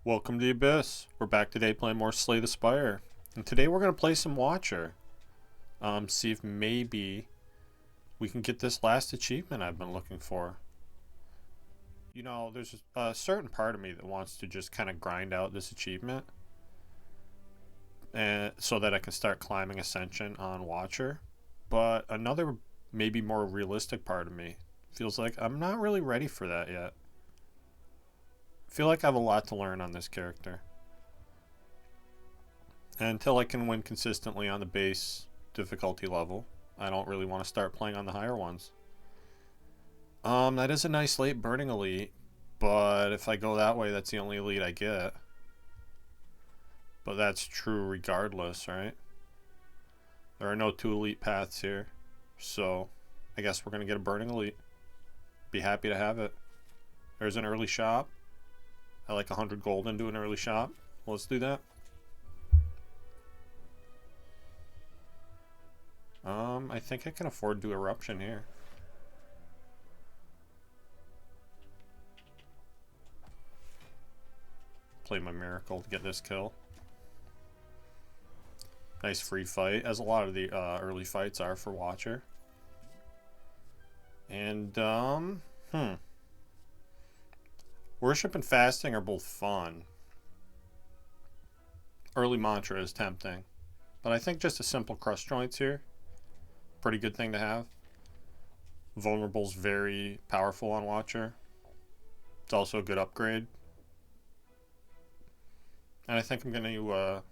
Welcome to the Abyss. We're back today playing more Slay the Spire. And today we're going to play some Watcher. See if maybe we can get this last achievement I've been looking for. You know, there's a certain part of me that wants to just kind of grind out this achievement. And so that I can start climbing Ascension on Watcher. But another, maybe more realistic part of me feels like I'm not really ready for that yet. I feel like I have a lot to learn on this character. And until I can win consistently on the base difficulty level, I don't really want to start playing on the higher ones. That is a nice late burning elite, but if I go that way, that's the only elite I get. But that's true regardless, right? There are no two elite paths here, so I guess we're going to get a burning elite. Be happy to have it. There's an early shop. I like 100 gold into an early shop. Let's do that. I think I can afford to do eruption here. Play my miracle to get this kill. Nice free fight, as a lot of the early fights are for Watcher. And, Worship and fasting are both fun. Early mantra is tempting. But I think just a simple crush joints here. Pretty good thing to have. Vulnerable's very powerful on Watcher. It's also a good upgrade. And I think I'm going to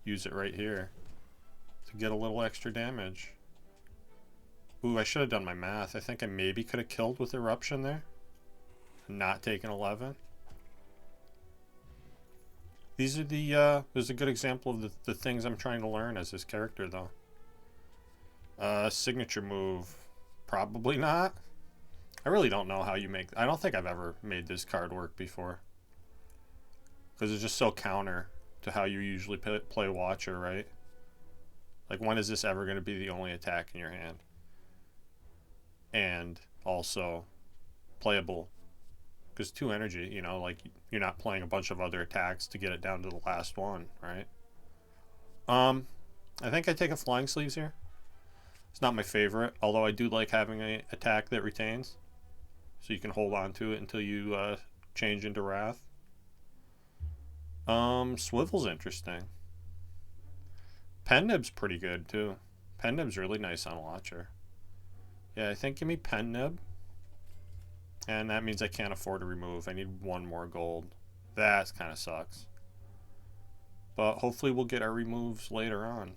use it right here to get a little extra damage. Ooh, I should have done my math. I think I maybe could have killed with Eruption there. Not taken 11. These are there's a good example of the things I'm trying to learn as this character, though. Signature move. Probably not. I really don't know how you make... I don't think I've ever made this card work before. Because it's just so counter to how you usually play Watcher, right? Like, when is this ever going to be the only attack in your hand? And also playable. Because 2 energy, you know, like, you're not playing a bunch of other attacks to get it down to the last one, right? I think I take a Flying Sleeves here. It's not my favorite, although I do like having an attack that retains. So you can hold on to it until you change into Wrath. Swivel's interesting. Pen Nib's pretty good, too. Pen Nib's really nice on Watcher. Yeah, I think give me Pen Nib. And that means I can't afford to remove. I need 1 more gold. That kind of sucks. But hopefully we'll get our removes later on.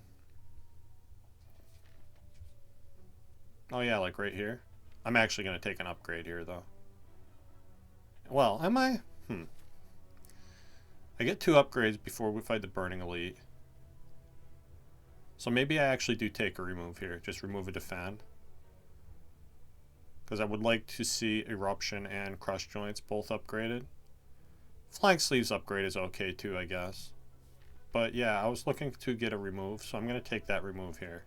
Oh yeah, like right here. I'm actually going to take an upgrade here, though. Well, am I? I get 2 upgrades before we fight the Burning Elite. So maybe I actually do take a remove here. Just remove a defend. Because I would like to see Eruption and Crush Joints both upgraded. Flying Sleeves upgrade is okay too, I guess. But yeah, I was looking to get a remove, so I'm going to take that remove here.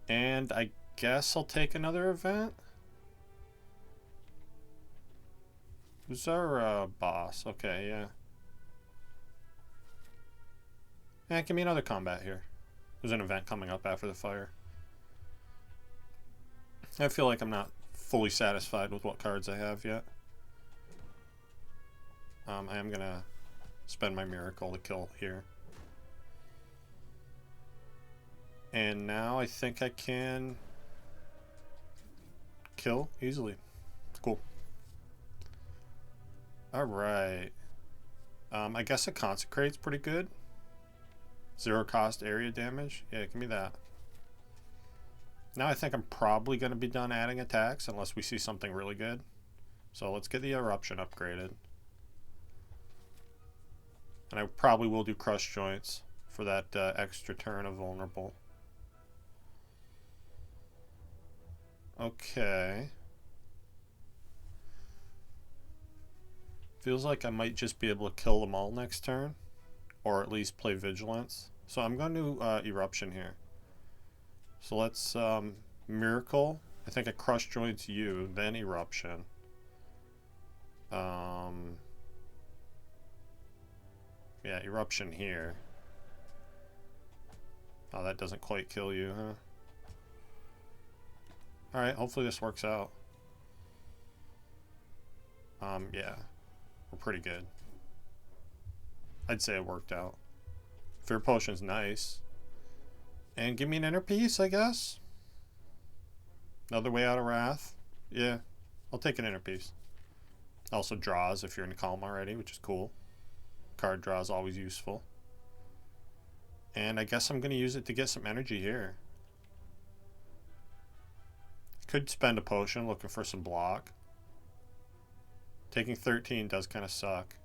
And I guess I'll take another event. Who's our boss? Okay, yeah. Yeah, give me another combat here. There's an event coming up after the fire. I feel like I'm not fully satisfied with what cards I have yet. I am going to spend my miracle to kill here. And now I think I can kill easily. Cool. Alright. I guess a Consecrate's pretty good. 0 cost area damage. Yeah, give me that. Now I think I'm probably going to be done adding attacks unless we see something really good. So let's get the Eruption upgraded. And I probably will do Crush Joints for that extra turn of Vulnerable. Okay. Feels like I might just be able to kill them all next turn. Or at least play Vigilance. So I'm going to Eruption here. So let's Miracle. I think I Crush Joints you, then Eruption. Yeah, eruption here. Oh, that doesn't quite kill you, huh? Alright, hopefully this works out. Yeah. We're pretty good. I'd say it worked out. Fear Potion's nice. And give me an inner piece, I guess? Another way out of Wrath? Yeah. I'll take an inner piece. Also draws if you're in calm already, which is cool. Card draw is always useful. And I guess I'm going to use it to get some energy here. Could spend a potion looking for some block. Taking 13 does kind of suck.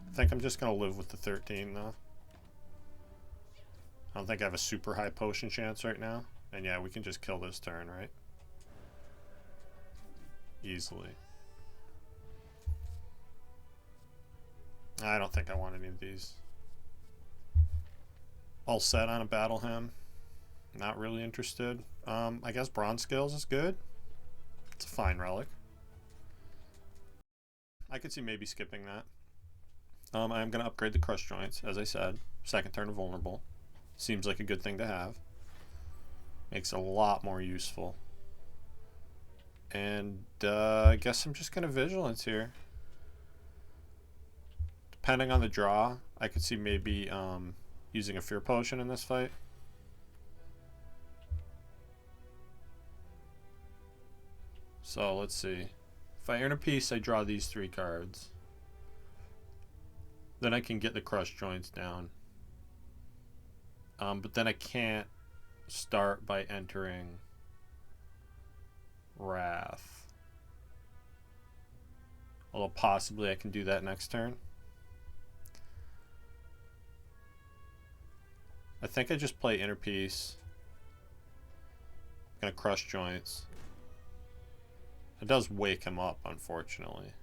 I think I'm just going to live with the 13 though. I don't think I have a super high potion chance right now. And yeah, we can just kill this turn, right? Easily. I don't think I want any of these. All set on a battle hymn. Not really interested. I guess bronze scales is good. It's a fine relic. I could see maybe skipping that. I'm going to upgrade the crush joints, as I said. Second turn of vulnerable. Seems like a good thing to have. Makes it a lot more useful. And I guess I'm just going to vigilance here. Depending on the draw, I could see maybe using a fear potion in this fight. So let's see. If I earn a piece, I draw these 3 cards. Then I can get the crush joints down. But then I can't start by entering Wrath. Although possibly I can do that next turn. I think I just play inner piece. I'm gonna crush joints. It does wake him up, unfortunately.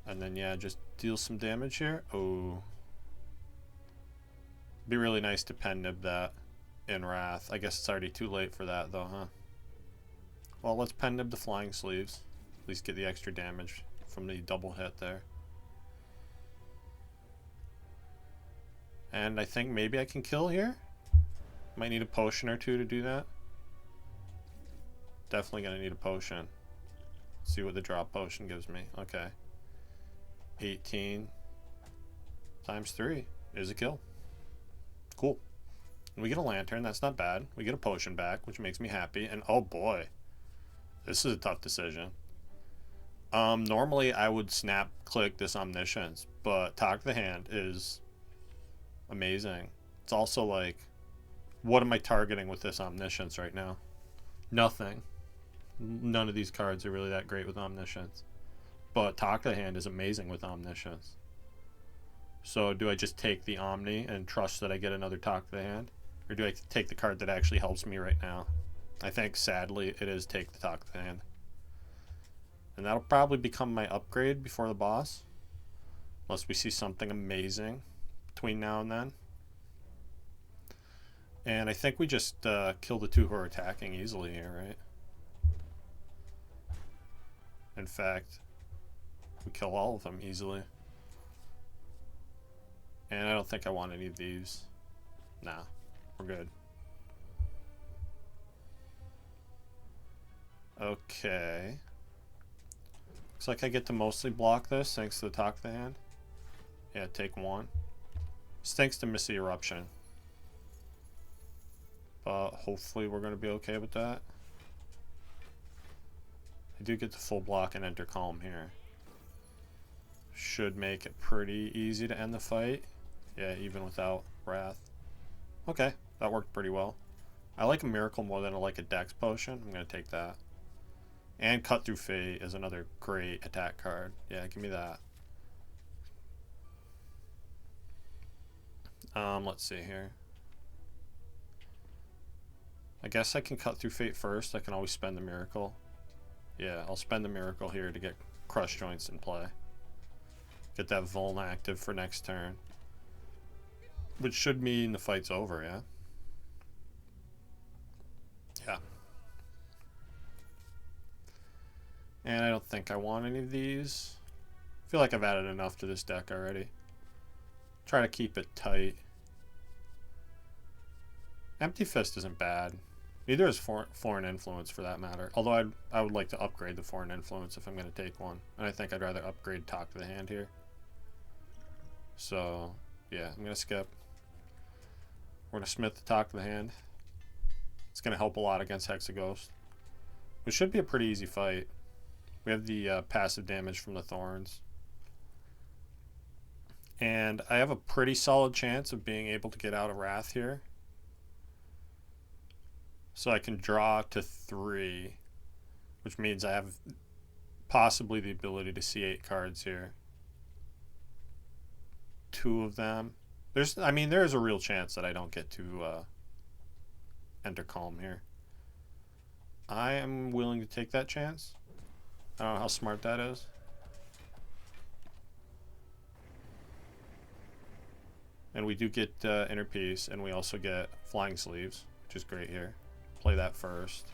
And then yeah, just deal some damage here. Oh. Be really nice to pen nib that in Wrath. I guess it's already too late for that though, huh? Well, let's pen nib the flying sleeves. At least get the extra damage from the double hit there. And I think maybe I can kill here. Might need a potion or two to do that. Definitely gonna need a potion. See what the drop potion gives me. Okay. 18 times 3 is a kill. Cool. And we get a lantern. That's not bad. We get a potion back, which makes me happy. And oh boy, this is a tough decision. Normally I would snap click this Omniscience, but Talk the Hand is amazing. It's also like, what am I targeting with this Omniscience right now? Nothing. None of these cards are really that great with Omniscience. But Talk the Hand is amazing with Omniscience. So do I just take the Omni and trust that I get another Talk the Hand? Or do I take the card that actually helps me right now? I think sadly it is take the Talk the Hand. And that'll probably become my upgrade before the boss. Unless we see something amazing between now and then. And I think we just kill the 2 who are attacking easily here, right? In fact, we kill all of them easily. And I don't think I want any of these. Nah, we're good. Okay. Looks like I get to mostly block this thanks to the Talk the Hand. Yeah, take 1. Stinks to miss the eruption. But hopefully we're going to be okay with that. I do get the full block and enter calm here. Should make it pretty easy to end the fight. Yeah, even without Wrath. Okay, that worked pretty well. I like a Miracle more than I like a Dex Potion. I'm going to take that. And Cut Through Fate is another great attack card. Yeah, give me that. Let's see here. I guess I can Cut Through Fate first. I can always spend the Miracle. Yeah, I'll spend the Miracle here to get Crush Joints in play. Get that Vuln active for next turn. Which should mean the fight's over, yeah? Yeah. And I don't think I want any of these. I feel like I've added enough to this deck already. Try to keep it tight. Empty Fist isn't bad. Neither is Foreign Influence for that matter. Although I would like to upgrade the Foreign Influence if I'm going to take one. And I think I'd rather upgrade Talk to the Hand here. So, yeah, I'm going to skip. We're going to Smith the Talk to the Hand. It's going to help a lot against Hexaghost. Which should be a pretty easy fight. We have the passive damage from the Thorns. And I have a pretty solid chance of being able to get out of Wrath here. So I can draw to 3, which means I have possibly the ability to see 8 cards here. 2 of them. There's a real chance that I don't get to enter Calm here. I am willing to take that chance. I don't know how smart that is. And we do get Inner Peace, and we also get Flying Sleeves, which is great here. Play that first.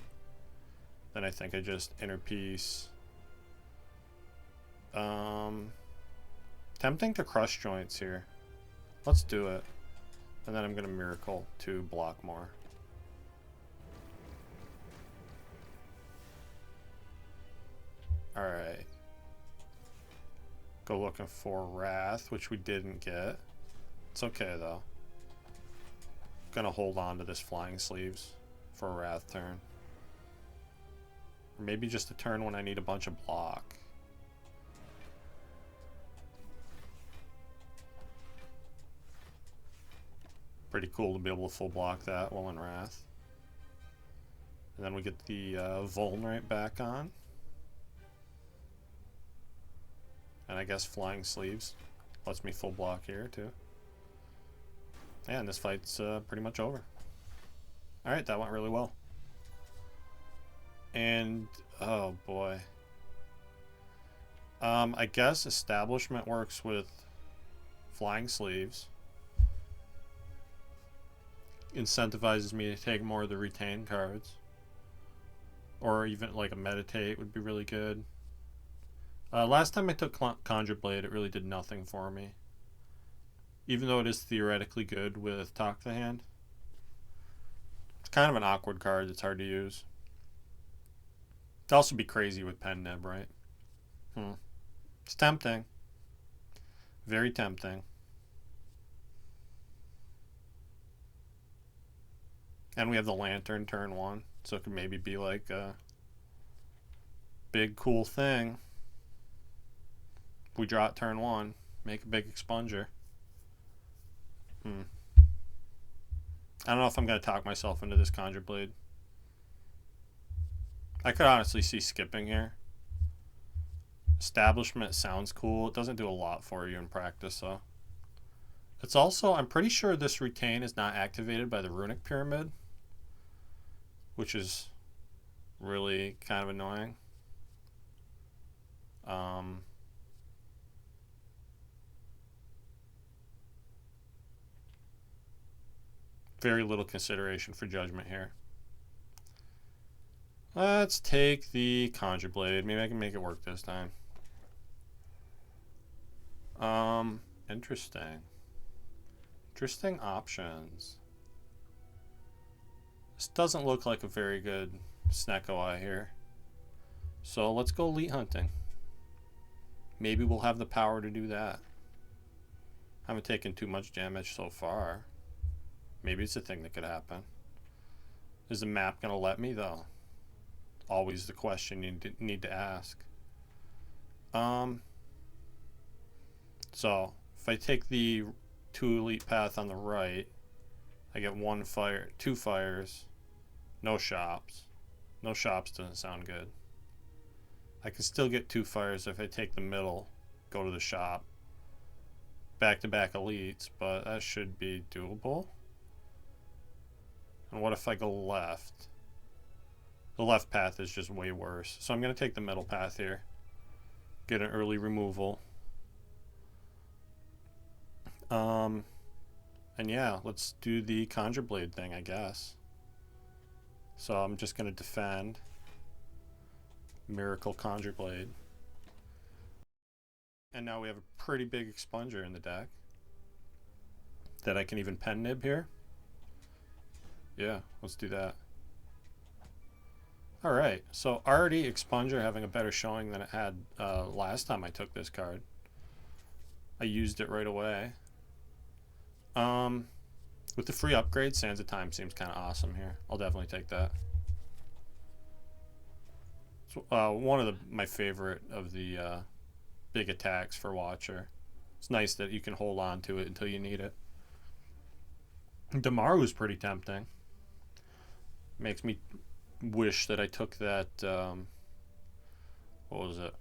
Then I think I just Inner Peace. Tempting to Crush Joints here. Let's do it. And then I'm going to Miracle to block more. Alright. Go looking for Wrath, which we didn't get. It's okay though. Gonna hold on to this Flying Sleeves for a Wrath turn. Or maybe just a turn when I need a bunch of block. Pretty cool to be able to full block that while in Wrath. And then we get the Vuln right back on. And I guess Flying Sleeves lets me full block here too. And this fight's pretty much over. Alright, that went really well. And, oh boy. I guess Establishment works with Flying Sleeves. Incentivizes me to take more of the retained cards. Or even like a Meditate would be really good. Last time I took Conjure Blade, it really did nothing for me. Even though it is theoretically good with Talk to the Hand. It's kind of an awkward card that's hard to use. It'd also be crazy with Pen Nib, right? It's tempting. Very tempting. And we have the Lantern turn 1, so it could maybe be like a big cool thing. If we draw it turn 1, make a big expunger. I don't know if I'm going to talk myself into this Conjure Blade. I could honestly see skipping here. Establishment sounds cool. It doesn't do a lot for you in practice, though. It's also, I'm pretty sure this Retain is not activated by the Runic Pyramid, which is really kind of annoying. Very little consideration for judgment here. Let's take the Conjure Blade. Maybe I can make it work this time. Interesting. Interesting options. This doesn't look like a very good Snecko Eye here. So let's go Elite Hunting. Maybe we'll have the power to do that. I haven't taken too much damage so far. Maybe it's a thing that could happen. Is the map going to let me, though? Always the question you need to ask. So, if I take the 2 Elite Path on the right, I get 1 fire, 2 fires, no shops. No shops doesn't sound good. I can still get 2 fires if I take the middle, go to the shop. Back-to-back elites, but that should be doable. And what if I go left? The left path is just way worse. So I'm going to take the middle path here. Get an early removal. And yeah, let's do the Conjure Blade thing, I guess. So I'm just going to defend. Miracle Conjure Blade. And now we have a pretty big expunger in the deck. That I can even pen nib here. Yeah, let's do that. Alright, so already expunger having a better showing than it had last time I took this card. I used it right away. With the free upgrade, Sands of Time seems kind of awesome here. I'll definitely take that. It's one of my favorite of the big attacks for Watcher. It's nice that you can hold on to it until you need it. Damaru's pretty tempting. Makes me wish that I took that, what was it?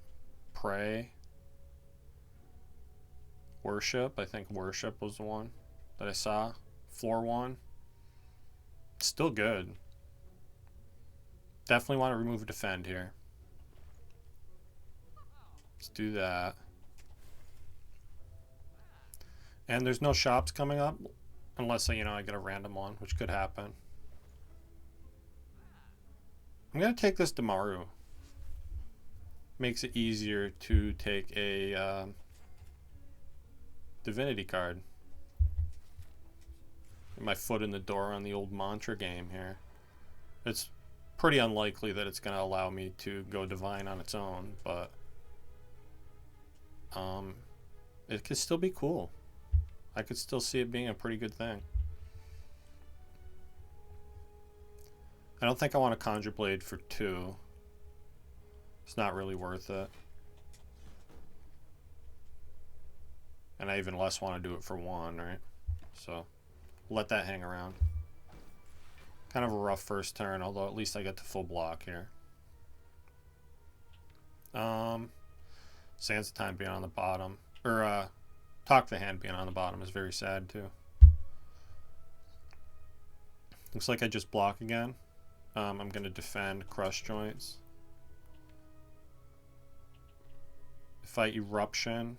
Pray? Worship? I think Worship was the one that I saw. Floor one. Still good. Definitely want to remove Defend here. Let's do that. And there's no shops coming up. Unless, you know, I get a random one, which could happen. I'm going to take this Damaru. Makes it easier to take a Divinity card. Get my foot in the door on the old Mantra game here. It's pretty unlikely that it's going to allow me to go Divine on its own, but it could still be cool. I could still see it being a pretty good thing. I don't think I want a Conjure Blade for 2. It's not really worth it. And I even less want to do it for 1, right? So, let that hang around. Kind of a rough first turn, although at least I get the full block here. Sands of Time being on the bottom. Or, Talk the Hand being on the bottom is very sad, too. Looks like I just block again. I'm going to defend Crush Joints. If I Eruption,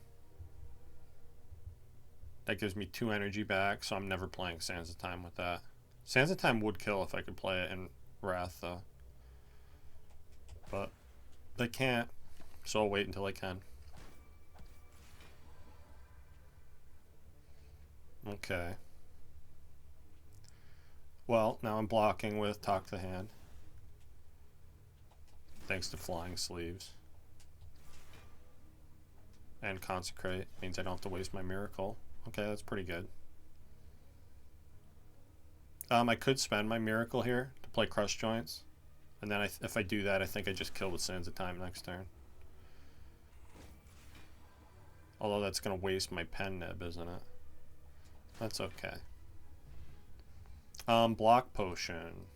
that gives me 2 energy back, so I'm never playing Sands of Time with that. Sands of Time would kill if I could play it in Wrath, though. But I can't, so I'll wait until I can. Okay. Well, now I'm blocking with Talk the Hand. Thanks to Flying Sleeves. And Consecrate. Means I don't have to waste my Miracle. Okay, that's pretty good. I could spend my Miracle here to play Crush Joints. And then if I do that, I think I just kill with Sands of Time next turn. Although that's going to waste my pen nib, isn't it? That's okay. Block Potion.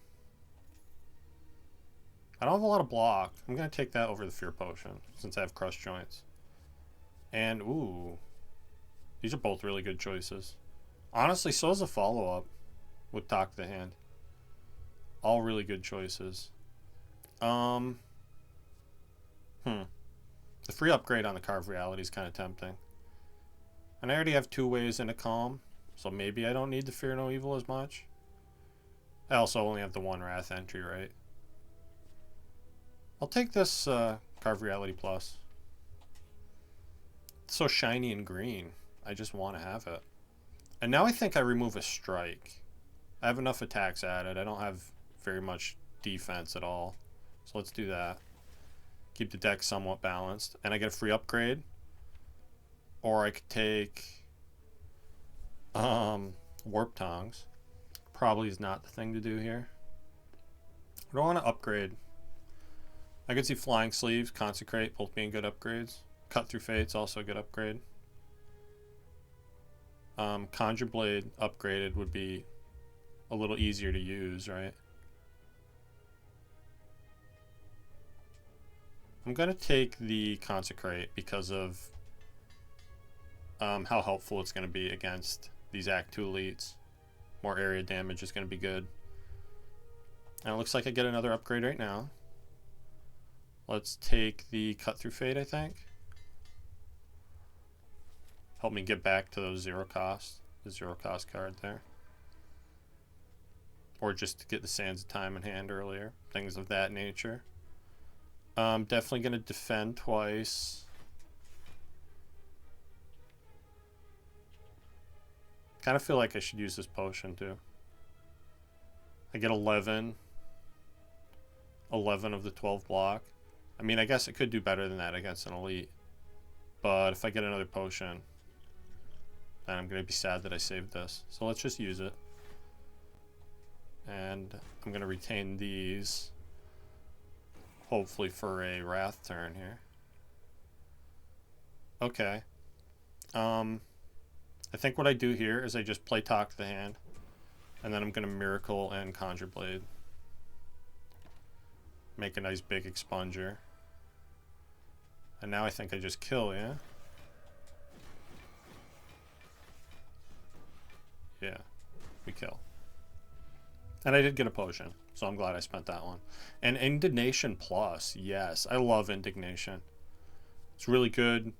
I don't have a lot of block. I'm going to take that over the Fear Potion, since I have Crush Joints. And, ooh. These are both really good choices. Honestly, so is a follow-up with Talk the Hand. All really good choices. The free upgrade on the Carve Reality is kind of tempting. And I already have 2 ways into Calm, so maybe I don't need the Fear No Evil as much. I also only have the 1 Wrath entry, right? I'll take this Carve Reality Plus. It's so shiny and green. I just want to have it. And now I think I remove a Strike. I have enough attacks added. I don't have very much defense at all. So let's do that. Keep the deck somewhat balanced. And I get a free upgrade. Or I could take Warp Tongs. Probably is not the thing to do here. I don't want to upgrade. I could see Flying Sleeves, Consecrate, both being good upgrades. Cut Through Fate's also a good upgrade. Conjure Blade upgraded would be a little easier to use, right? I'm going to take the Consecrate because of how helpful it's going to be against these Act 2 elites. More area damage is going to be good. And it looks like I get another upgrade right now. Let's take the Cut Through Fate, I think. Help me get back to those 0 cost. The 0 cost card there. Or just to get the Sands of Time in hand earlier. Things of that nature. I'm definitely going to defend twice. Kind of feel like I should use this potion too. I get 11 of the 12 block. I mean, I guess I could do better than that against an elite. But if I get another potion, then I'm going to be sad that I saved this. So let's just use it. And I'm going to retain these. Hopefully for a Wrath turn here. Okay. I think what I do here is I just play Talk to the Hand. And then I'm going to Miracle and Conjure Blade. Make a nice big expunger. And now I think I just kill, yeah? Yeah, we kill. And I did get a potion, so I'm glad I spent that one. And Indignation Plus, yes, I love Indignation. It's really good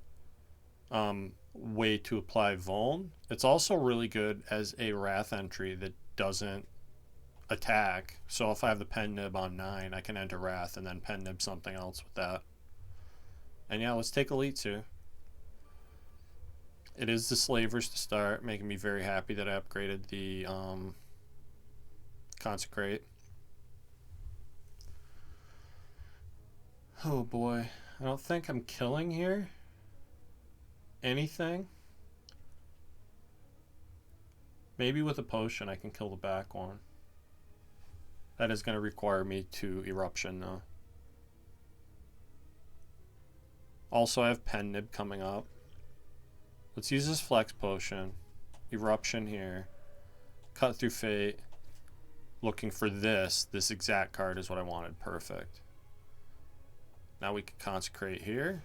way to apply Vuln. It's also really good as a Wrath entry that doesn't attack. So if I have the Pen Nib on 9, I can enter Wrath and then Pen Nib something else with that. And yeah, let's take Elites here. It is the Slavers to start, making me very happy that I upgraded the Consecrate. Oh boy, I don't think I'm killing here. Anything? Maybe with a potion I can kill the back one. That is going to require me to Eruption though. Also, I have Pen Nib coming up. Let's use this Flex Potion. Eruption here. Cut through Fate. Looking for this. This exact card is what I wanted. Perfect. Now we can Consecrate here.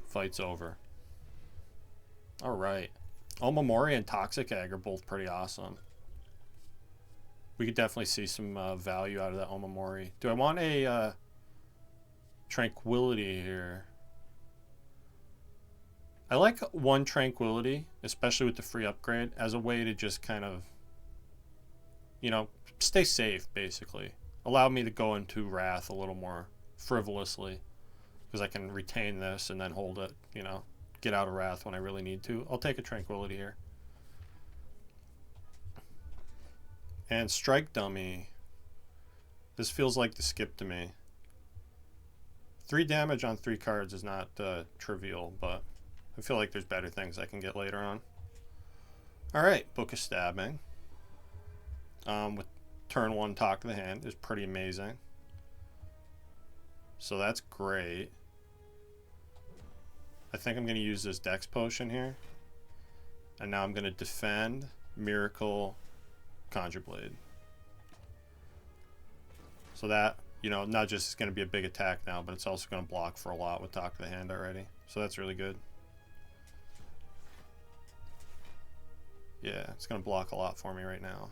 Fight's over. Alright. Omamori and Toxic Egg are both pretty awesome. We could definitely see some value out of that Omamori. Do I want a Tranquility here? I like one Tranquility, especially with the free upgrade, as a way to just kind of, you know, stay safe, basically. Allow me to go into Wrath a little more frivolously, because I can retain this and then hold it, you know, get out of Wrath when I really need to. I'll take a Tranquility here. And Strike Dummy. This feels like the skip to me. 3 damage on 3 cards is not trivial, but I feel like there's better things I can get later on. Alright, Book of Stabbing. With turn 1 Talk to the Hand is pretty amazing. So that's great. I think I'm going to use this Dex Potion here. And now I'm going to defend, Miracle, Conjure Blade. So that, you know, not just is going to be a big attack now, but it's also going to block for a lot with Talk to the Hand already. So that's really good. Yeah, it's going to block a lot for me right now.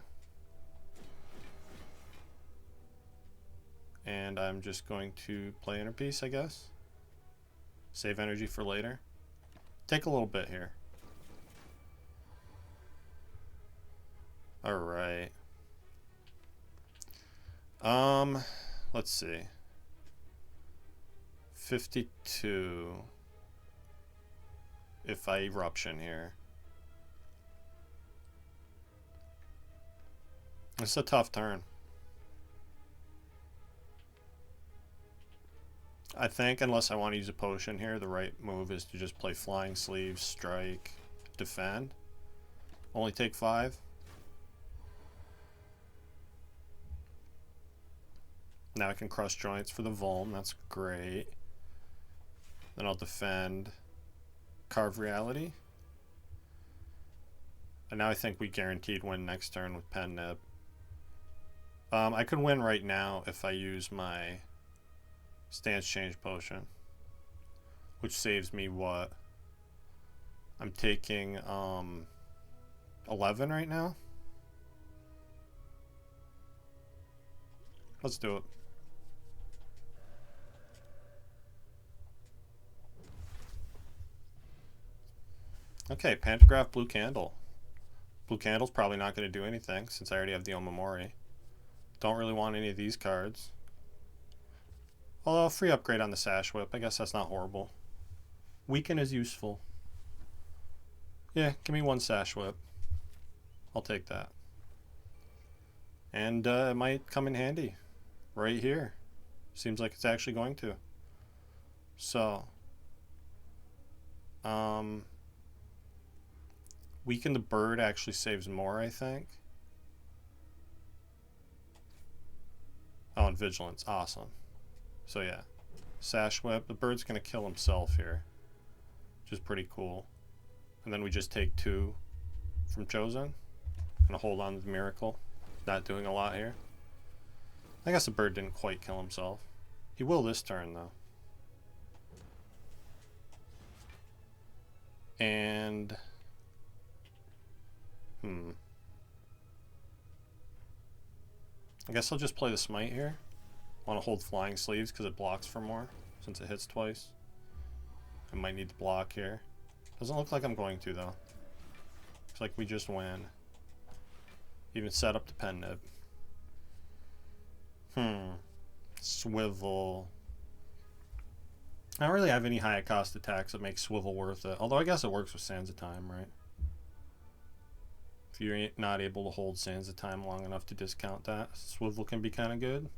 And I'm just going to play Inner Peace, I guess. Save energy for later. Take a little bit here. Alright. Let's see. 52. If I Eruption here. It's a tough turn. I think unless I want to use a potion here, the right move is to just play Flying Sleeves, Strike, Defend. Only take 5. Now I can Crush Joints for the Vuln. That's great. Then I'll defend, Carve Reality. And now I think we guaranteed win next turn with Pen Nib. I could win right now if I use my Stance Change Potion, which saves me what? I'm taking 11 right now. Let's do it. Okay, Pantograph, Blue Candle. Blue Candle's probably not going to do anything since I already have the Omamori. Don't really want any of these cards. Although, free upgrade on the Sash Whip. I guess that's not horrible. Weaken is useful. Yeah, give me one Sash Whip. I'll take that. And it might come in handy. Right here. Seems like it's actually going to. So. Weaken the bird actually saves more, I think. Oh, and vigilance. Awesome. So yeah. Sash Whip. The bird's going to kill himself here. Which is pretty cool. And then we just take 2 from Chosen. Gonna hold on to the miracle. Not doing a lot here. I guess the bird didn't quite kill himself. He will this turn though. And I guess I'll just play the Smite here. Want to hold Flying Sleeves because it blocks for more since it hits twice. I might need to block here. Doesn't look like I'm going to though. Looks like we just win. Even set up the pen nib. Swivel. I don't really have any high cost attacks that make Swivel worth it. Although I guess it works with Sands of Time, right? If you're not able to hold Sands of Time long enough to discount that, Swivel can be kind of good.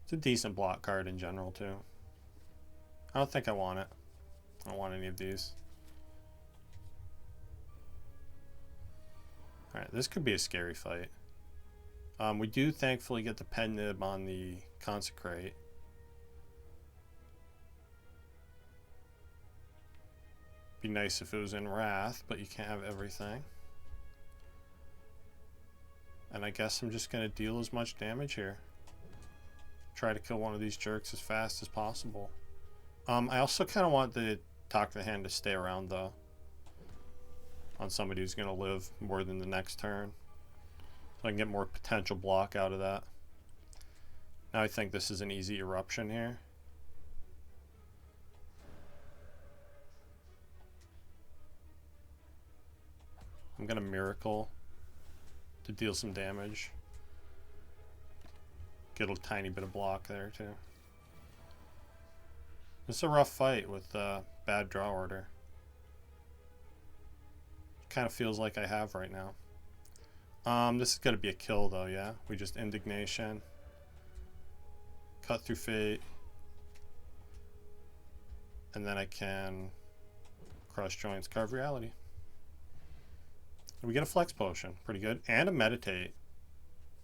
It's a decent block card in general too. I don't think I want it. I don't want any of these. Alright, this could be a scary fight. We do thankfully get the pen nib on the Consecrate. Be nice if it was in Wrath, but you can't have everything. And I guess I'm just going to deal as much damage here. Try to kill one of these jerks as fast as possible. I also kind of want the Talk the Hand to stay around though. On somebody who's going to live more than the next turn. So I can get more potential block out of that. Now I think this is an easy eruption here. I'm going to Miracle to deal some damage. Get a tiny bit of block there too. It's a rough fight with bad draw order. Kind of feels like I have right now. This is going to be a kill though, yeah? We just Indignation. Cut through Fate. And then I can Crush Joints, Carve Reality. We get a Flex Potion, pretty good. And a Meditate.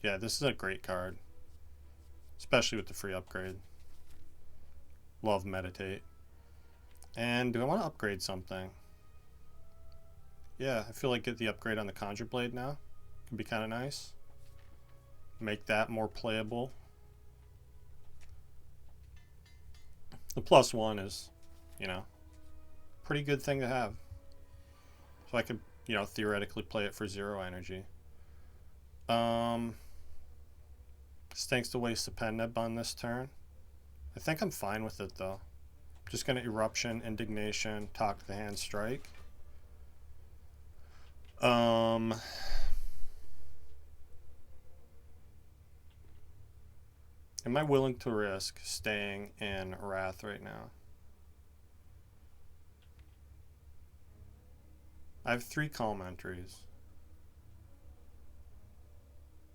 Yeah, this is a great card. Especially with the free upgrade. Love Meditate. And do I want to upgrade something? Yeah, I feel like get the upgrade on the Conjure Blade now. Could be kind of nice. Make that more playable. The +1 is, you know, pretty good thing to have. So I could, you know, theoretically play it for 0 energy. Stinks to waste a pen nib on this turn. I think I'm fine with it though. Just gonna Eruption, Indignation, Talk the Hand, Strike. Am I willing to risk staying in Wrath right now? I have 3 Calm entries.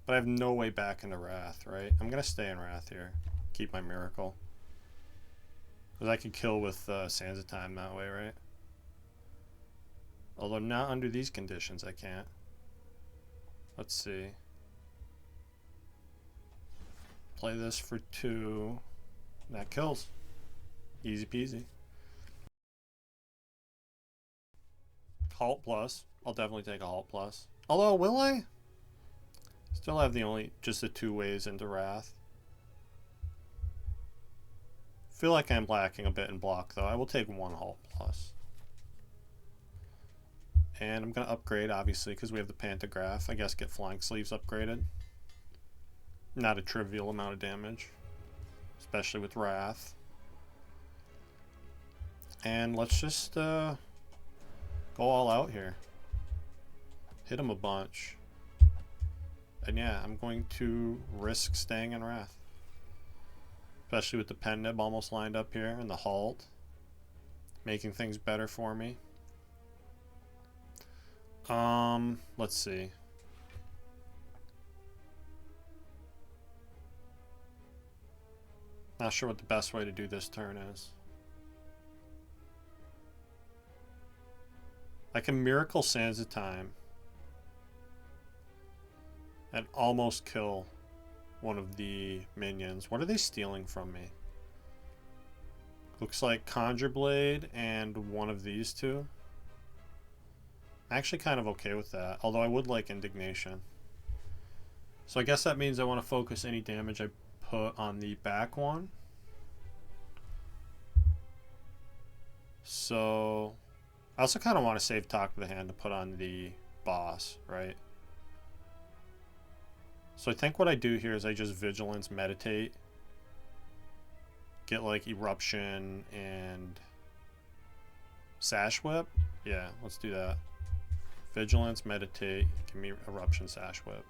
But I have no way back into Wrath, right? I'm going to stay in Wrath here. Keep my Miracle. Because I could kill with Sands of Time that way, right? Although not under these conditions, I can't. Let's see. Play this for 2. That kills. Easy peasy. Halt plus. I'll definitely take a halt plus. Although, will I? Still have just the 2 ways into Wrath. Feel like I'm lacking a bit in block though. I will take 1 halt plus. And I'm going to upgrade obviously because we have the Pantograph. I guess get Flying Sleeves upgraded. Not a trivial amount of damage. Especially with Wrath. And let's just go all out here. Hit him a bunch. then yeah, I'm going to risk staying in Wrath. Especially with the pen nib almost lined up here and the halt. Making things better for me. Let's see. Not sure what the best way to do this turn is. I can Miracle Sands of Time and almost kill one of the minions. What are they stealing from me? Looks like Conjure Blade and one of these two. I'm actually kind of okay with that, although I would like Indignation. So I guess that means I want to focus any damage I put on the back one. So I also kind of want to save Talk of the Hand to put on the boss, right? So I think what I do here is I just Vigilance, Meditate, get like Eruption and Sash Whip. Yeah, let's do that. Vigilance, Meditate, give me Eruption, Sash Whip.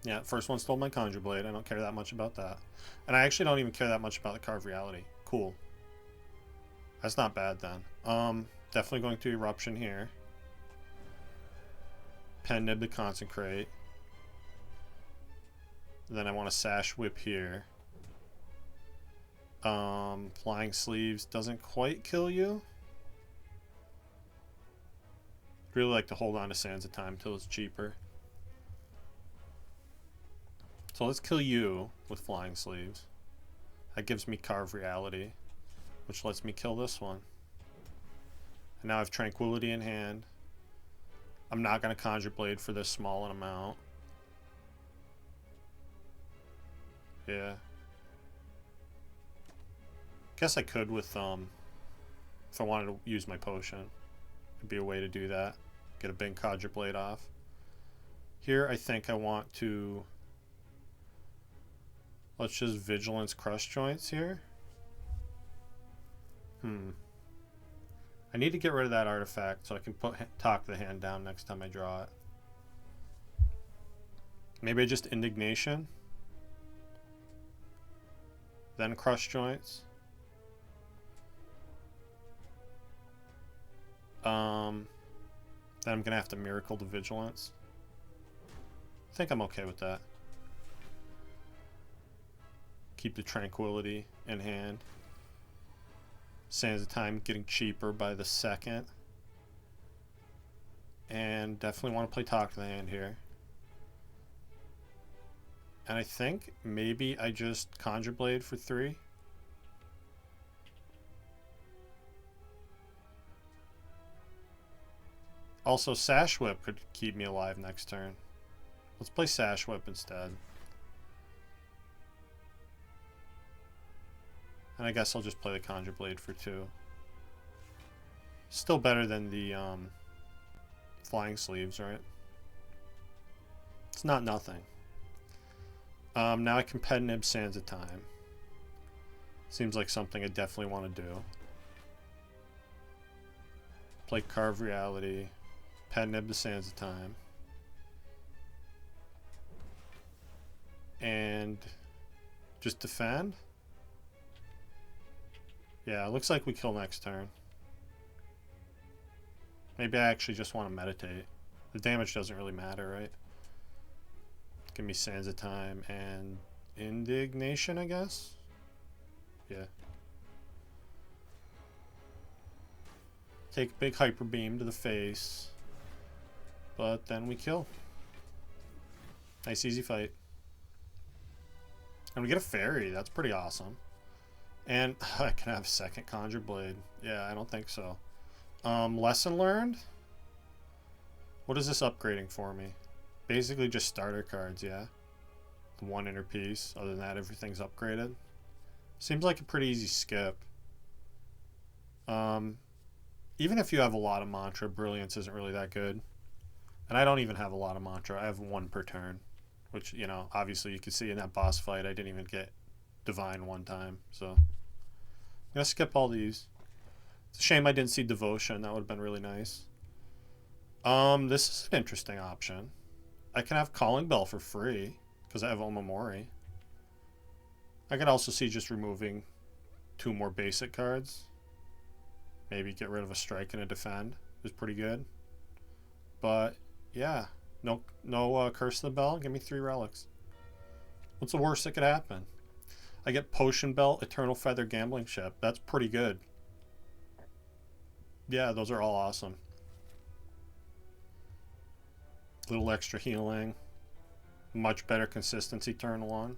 Yeah, first one stole my Conjure Blade. I don't care that much about that. And I actually don't even care that much about the Carve Reality. Cool. That's not bad then. Definitely going to Eruption here. Pen Nib to Consecrate. Then I want to Sash Whip here. Flying Sleeves doesn't quite kill you. Really like to hold on to Sands of Time till it's cheaper. So let's kill you with Flying Sleeves. That gives me Carve Reality, which lets me kill this one. And now I have Tranquility in hand. I'm not going to Conjure Blade for this small an amount. Yeah. Guess I could with, if I wanted to use my potion. It'd be a way to do that. Get a big Conjure Blade off. Here I think I want to... Let's just Vigilance Crush Joints here. I need to get rid of that artifact so I can put Talk the Hand down next time I draw it. Maybe I just Indignation. Then Crush Joints. Then I'm going to have to Miracle the Vigilance. I think I'm okay with that. Keep the Tranquility in hand. Sands of Time getting cheaper by the second. And definitely want to play Talk to the Hand here. And I think maybe I just Conjure Blade for 3. Also, Sash Whip could keep me alive next turn. Let's play Sash Whip instead. And I guess I'll just play the Conjure Blade for 2. Still better than the Flying Sleeves, right? It's not nothing. Now I can Pen Nib Sands of Time. Seems like something I definitely want to do. Play Carve Reality. Pen Nib the Sands of Time. And just defend. Yeah, it looks like we kill next turn. Maybe I actually just want to meditate. The damage doesn't really matter, right? Give me Sands of Time and Indignation, I guess? Yeah. Take a big Hyper Beam to the face. But then we kill. Nice easy fight. And we get a fairy. That's pretty awesome. And I can have a second Conjure Blade. Yeah, I don't think so. Lesson learned? What is this upgrading for me? Basically just starter cards, yeah. The one inner piece. Other than that, everything's upgraded. Seems like a pretty easy skip. Even if you have a lot of Mantra, Brilliance isn't really that good. And I don't even have a lot of Mantra. I have 1 per turn. Which, you know, obviously you can see in that boss fight, I didn't even get Divine 1 time. So, I'm going to skip all these. It's a shame I didn't see Devotion. That would have been really nice. This is an interesting option. I can have Calling Bell for free because I have Omamori. I could also see just removing 2 more basic cards. Maybe get rid of a strike and a defend is pretty good. But yeah, no Curse of the Bell. Give me 3 relics. What's the worst that could happen? I get Potion Belt, Eternal Feather, Gambling Ship. That's pretty good. Yeah, those are all awesome. Little extra healing. Much better consistency turn 1.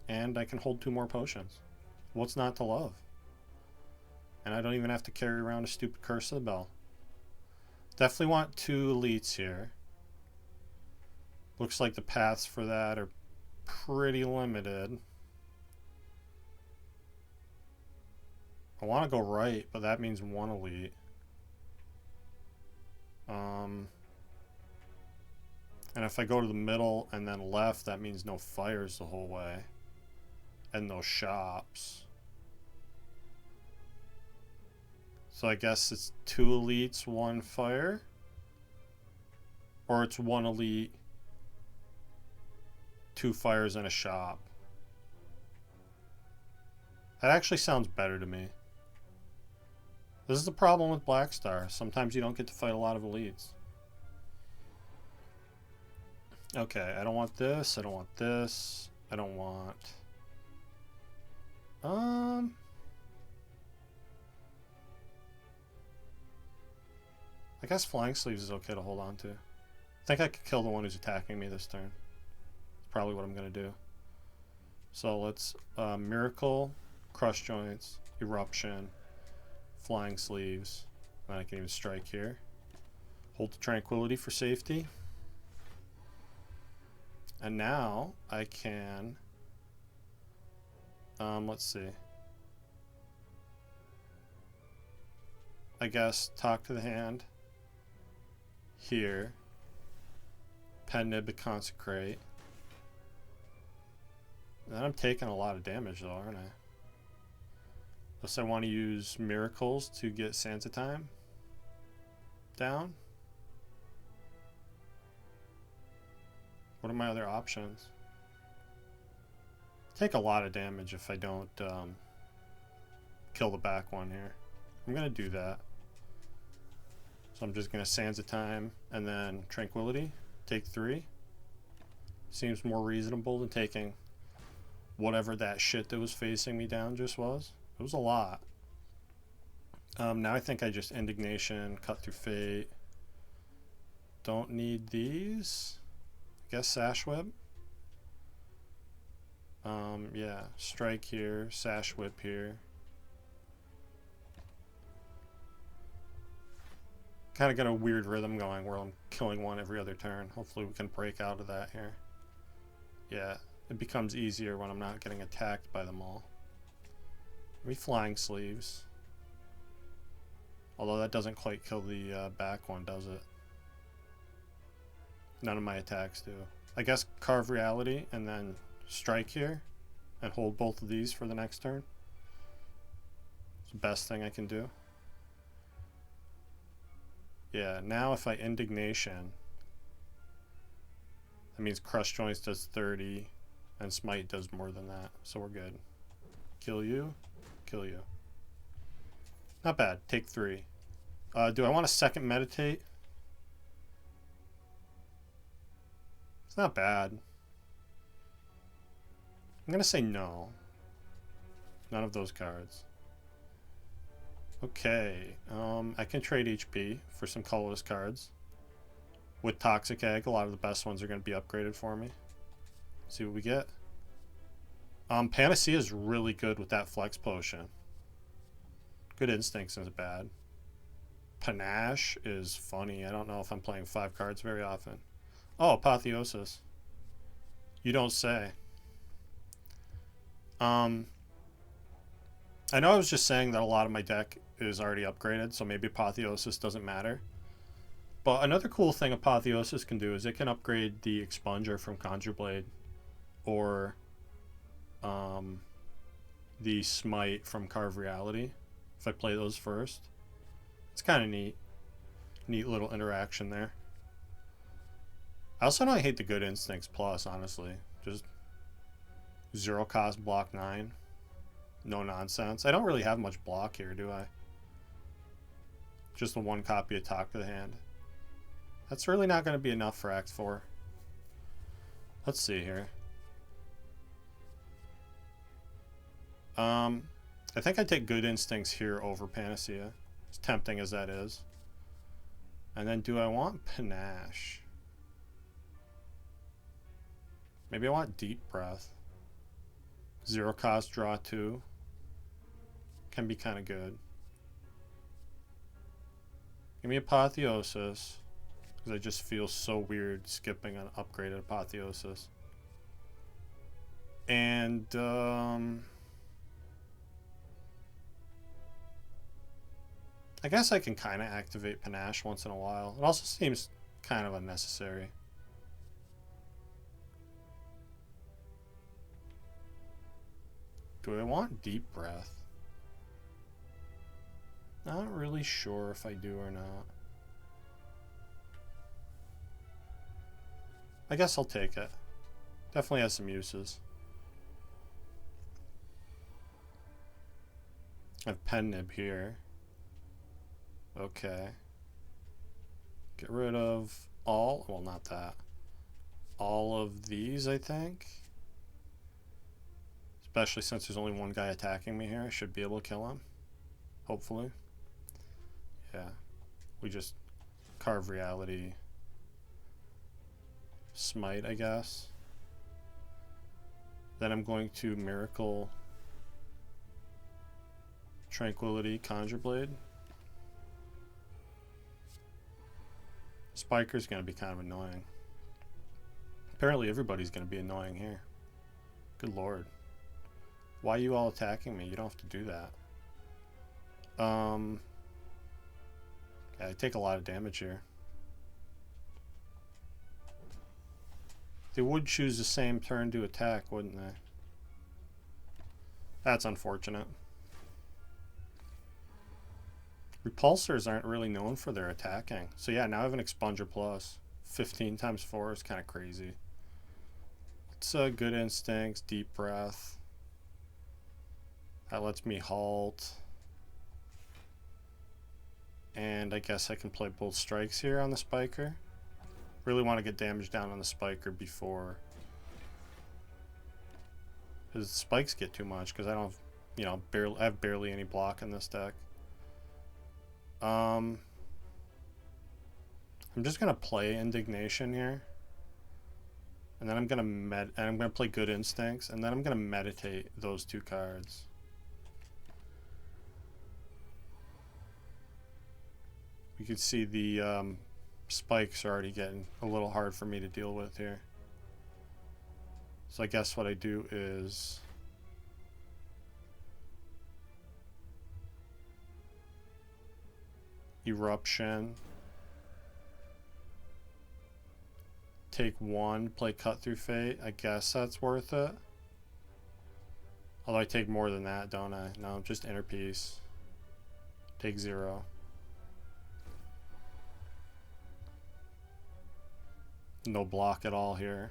And I can hold 2 more potions. What's not to love? And I don't even have to carry around a stupid Curse of the Bell. Definitely want 2 elites here. Looks like the paths for that are pretty limited. I want to go right, but that means 1 elite. And if I go to the middle and then left, that means no fires the whole way. And no shops. So I guess it's 2 elites, 1 fire. Or it's 1 elite, 2 fires, and a shop. That actually sounds better to me. This is the problem with Black Star. Sometimes you don't get to fight a lot of elites. Okay, I don't want this. I don't want this. I don't want... I guess Flying Sleeves is okay to hold on to. I think I could kill the one who's attacking me this turn. That's probably what I'm going to do. So let's Miracle, Crush Joints, Eruption, Flying Sleeves. And I can even strike here. Hold the Tranquility for safety. And now I can... let's see. I guess talk to the hand. Here. Pen Nib to Consecrate. And then I'm taking a lot of damage though, aren't I? Unless I want to use Miracles to get Sansa Time down. What are my other options? Take a lot of damage if I don't kill the back one here. I'm going to do that. So I'm just going to Sansa Time and then Tranquility. Take 3. Seems more reasonable than taking whatever that shit that was facing me down just was. It was a lot. Now I think I just Indignation, Cut Through Fate. Don't need these. I guess Sash Whip. Yeah, Strike here, Sash Whip here. Kind of got a weird rhythm going where I'm killing one every other turn. Hopefully we can break out of that here. Yeah, it becomes easier when I'm not getting attacked by them all. Maybe Flying Sleeves. Although that doesn't quite kill the back one, does it? None of my attacks do. I guess Carve Reality and then Strike here and hold both of these for the next turn. It's the best thing I can do. Yeah, now if I Indignation, that means Crush Joints does 30 and Smite does more than that. So we're good. Kill you. Kill you. Not bad. Take 3. Do I want a second Meditate? It's not bad. I'm going to say no. None of those cards. Okay. I can trade HP for some colorless cards. With Toxic Egg, a lot of the best ones are going to be upgraded for me. See what we get. Panacea is really good with that Flex Potion. Good Instincts isn't bad. Panache is funny. I don't know if I'm playing 5 cards very often. Oh, Apotheosis. You don't say. I know I was just saying that a lot of my deck is already upgraded, so maybe Apotheosis doesn't matter. But another cool thing Apotheosis can do is it can upgrade the Expunger from Conjure Blade, or the Smite from Carve Reality, if I play those first. It's kind of neat. Neat little interaction there. I also know I hate the Good Instincts Plus, honestly. Just 0 cost block 9. No nonsense. I don't really have much block here, do I? Just the 1 copy of Talk to the Hand. That's really not going to be enough for Act 4. Let's see here. I think I take Good Instincts here over Panacea, as tempting as that is. And then do I want Panache? Maybe I want Deep Breath. 0 cost, draw 2. Can be kind of good. Give me Apotheosis, because I just feel so weird skipping an upgraded Apotheosis. And, I guess I can kind of activate Panache once in a while. It also seems kind of unnecessary. Do I want Deep Breath? Not really sure if I do or not. I guess I'll take it. Definitely has some uses. I have Pen Nib here. Okay. Get rid of all, well, not that. All of these, I think. Especially since there's only 1 guy attacking me here. I should be able to kill him. Hopefully. Yeah. We just carve reality. Smite, I guess. Then I'm going to Miracle Tranquility Conjure Blade. Spiker's going to be kind of annoying. Apparently everybody's going to be annoying here. Good lord. Why are you all attacking me? You don't have to do that. Yeah, I take a lot of damage here. They would choose the same turn to attack, wouldn't they? That's unfortunate. Repulsors aren't really known for their attacking. So yeah, now I have an Expunger Plus. 15 times 4 is kind of crazy. It's Good Instincts, Deep Breath. That lets me halt. And I guess I can play both strikes here on the Spiker. Really want to get damage down on the Spiker before, because spikes get too much, because I don't, you know, I have barely any block in this deck. I'm just gonna play Indignation here, and then I'm gonna play Good Instincts, and then I'm gonna meditate those 2 cards. You can see the spikes are already getting a little hard for me to deal with here. So I guess what I do is Eruption, take 1, play Cut Through Fate. I guess that's worth it. Although I take more than that, don't I? No, just Inner Peace. Take 0. No block at all here.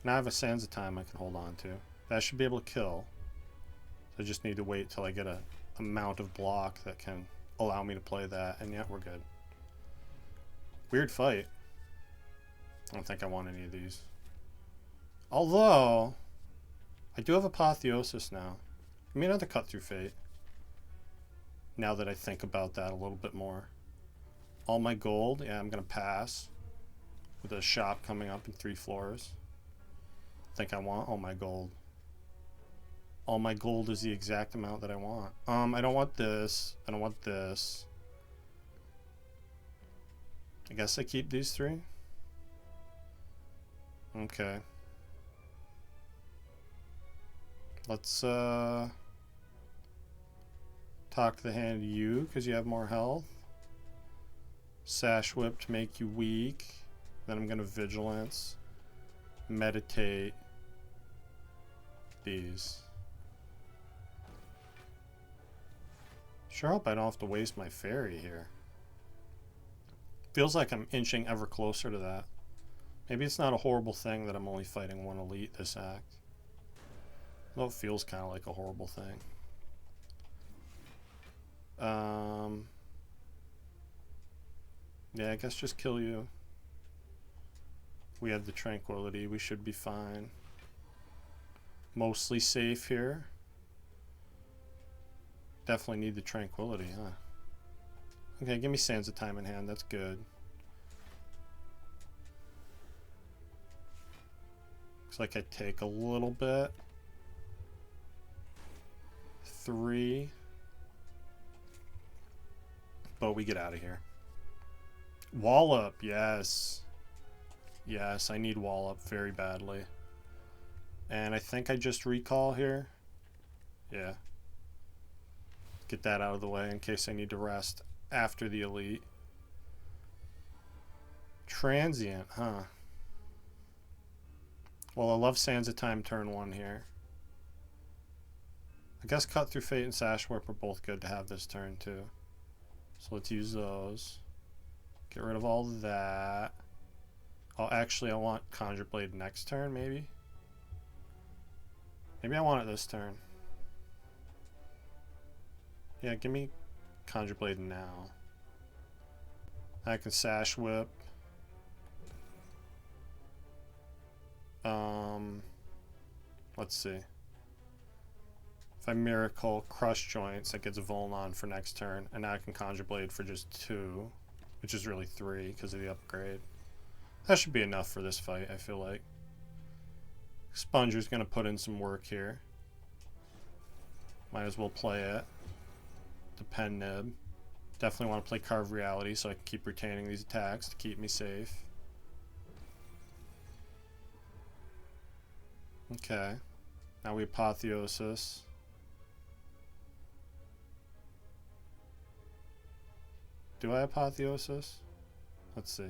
Now I have a Sands of Time I can hold on to. That should be able to kill. So I just need to wait till I get a amount of block that can allow me to play that, and yeah, we're good. Weird fight. I don't think I want any of these. Although, I do have Apotheosis now. Give me another Cut Through Fate. Now that I think about that a little bit more. All my gold, yeah, I'm gonna pass. With a shop coming up in 3 floors. I think I want all my gold. All my gold is the exact amount that I want. I don't want this. I don't want this. I guess I keep these 3. Okay. Let's talk the hand to you because you have more health. Sash Whip to make you weak. Then I'm gonna Vigilance. Meditate these. Sure hope I don't have to waste my fairy here. Feels like I'm inching ever closer to that. Maybe it's not a horrible thing that I'm only fighting one elite this act. Though it feels kind of like a horrible thing. Yeah, I guess just kill you. We have the tranquility. We should be fine. Mostly safe here. Definitely need the tranquility, huh? Okay, give me Sands of Time in hand. That's good. Looks like I take a little bit. 3. But we get out of here. Wallop, yes. Yes, I need Wallop very badly. And I think I just recall here. Yeah. Get that out of the way in case I need to rest after the elite. Transient, huh? Well, I love Sands of Time turn 1 here. I guess Cut Through Fate and Sash Whip are both good to have this turn too. So let's use those. Get rid of all that. Oh, actually, I want Conjure Blade next turn, maybe? Maybe I want it this turn. Yeah, give me Conjure Blade now. I can Sash Whip. Let's see. If I Miracle Crush Joints, that gets a Vuln on for next turn. And now I can Conjure Blade for just 2. Which is really 3 because of the upgrade. That should be enough for this fight, I feel like. Sponger's going to put in some work here. Might as well play it. The Pen Nib. Definitely want to play Carve Reality so I can keep retaining these attacks to keep me safe. Okay. Now we Apotheosis. Do I Apotheosis? Let's see.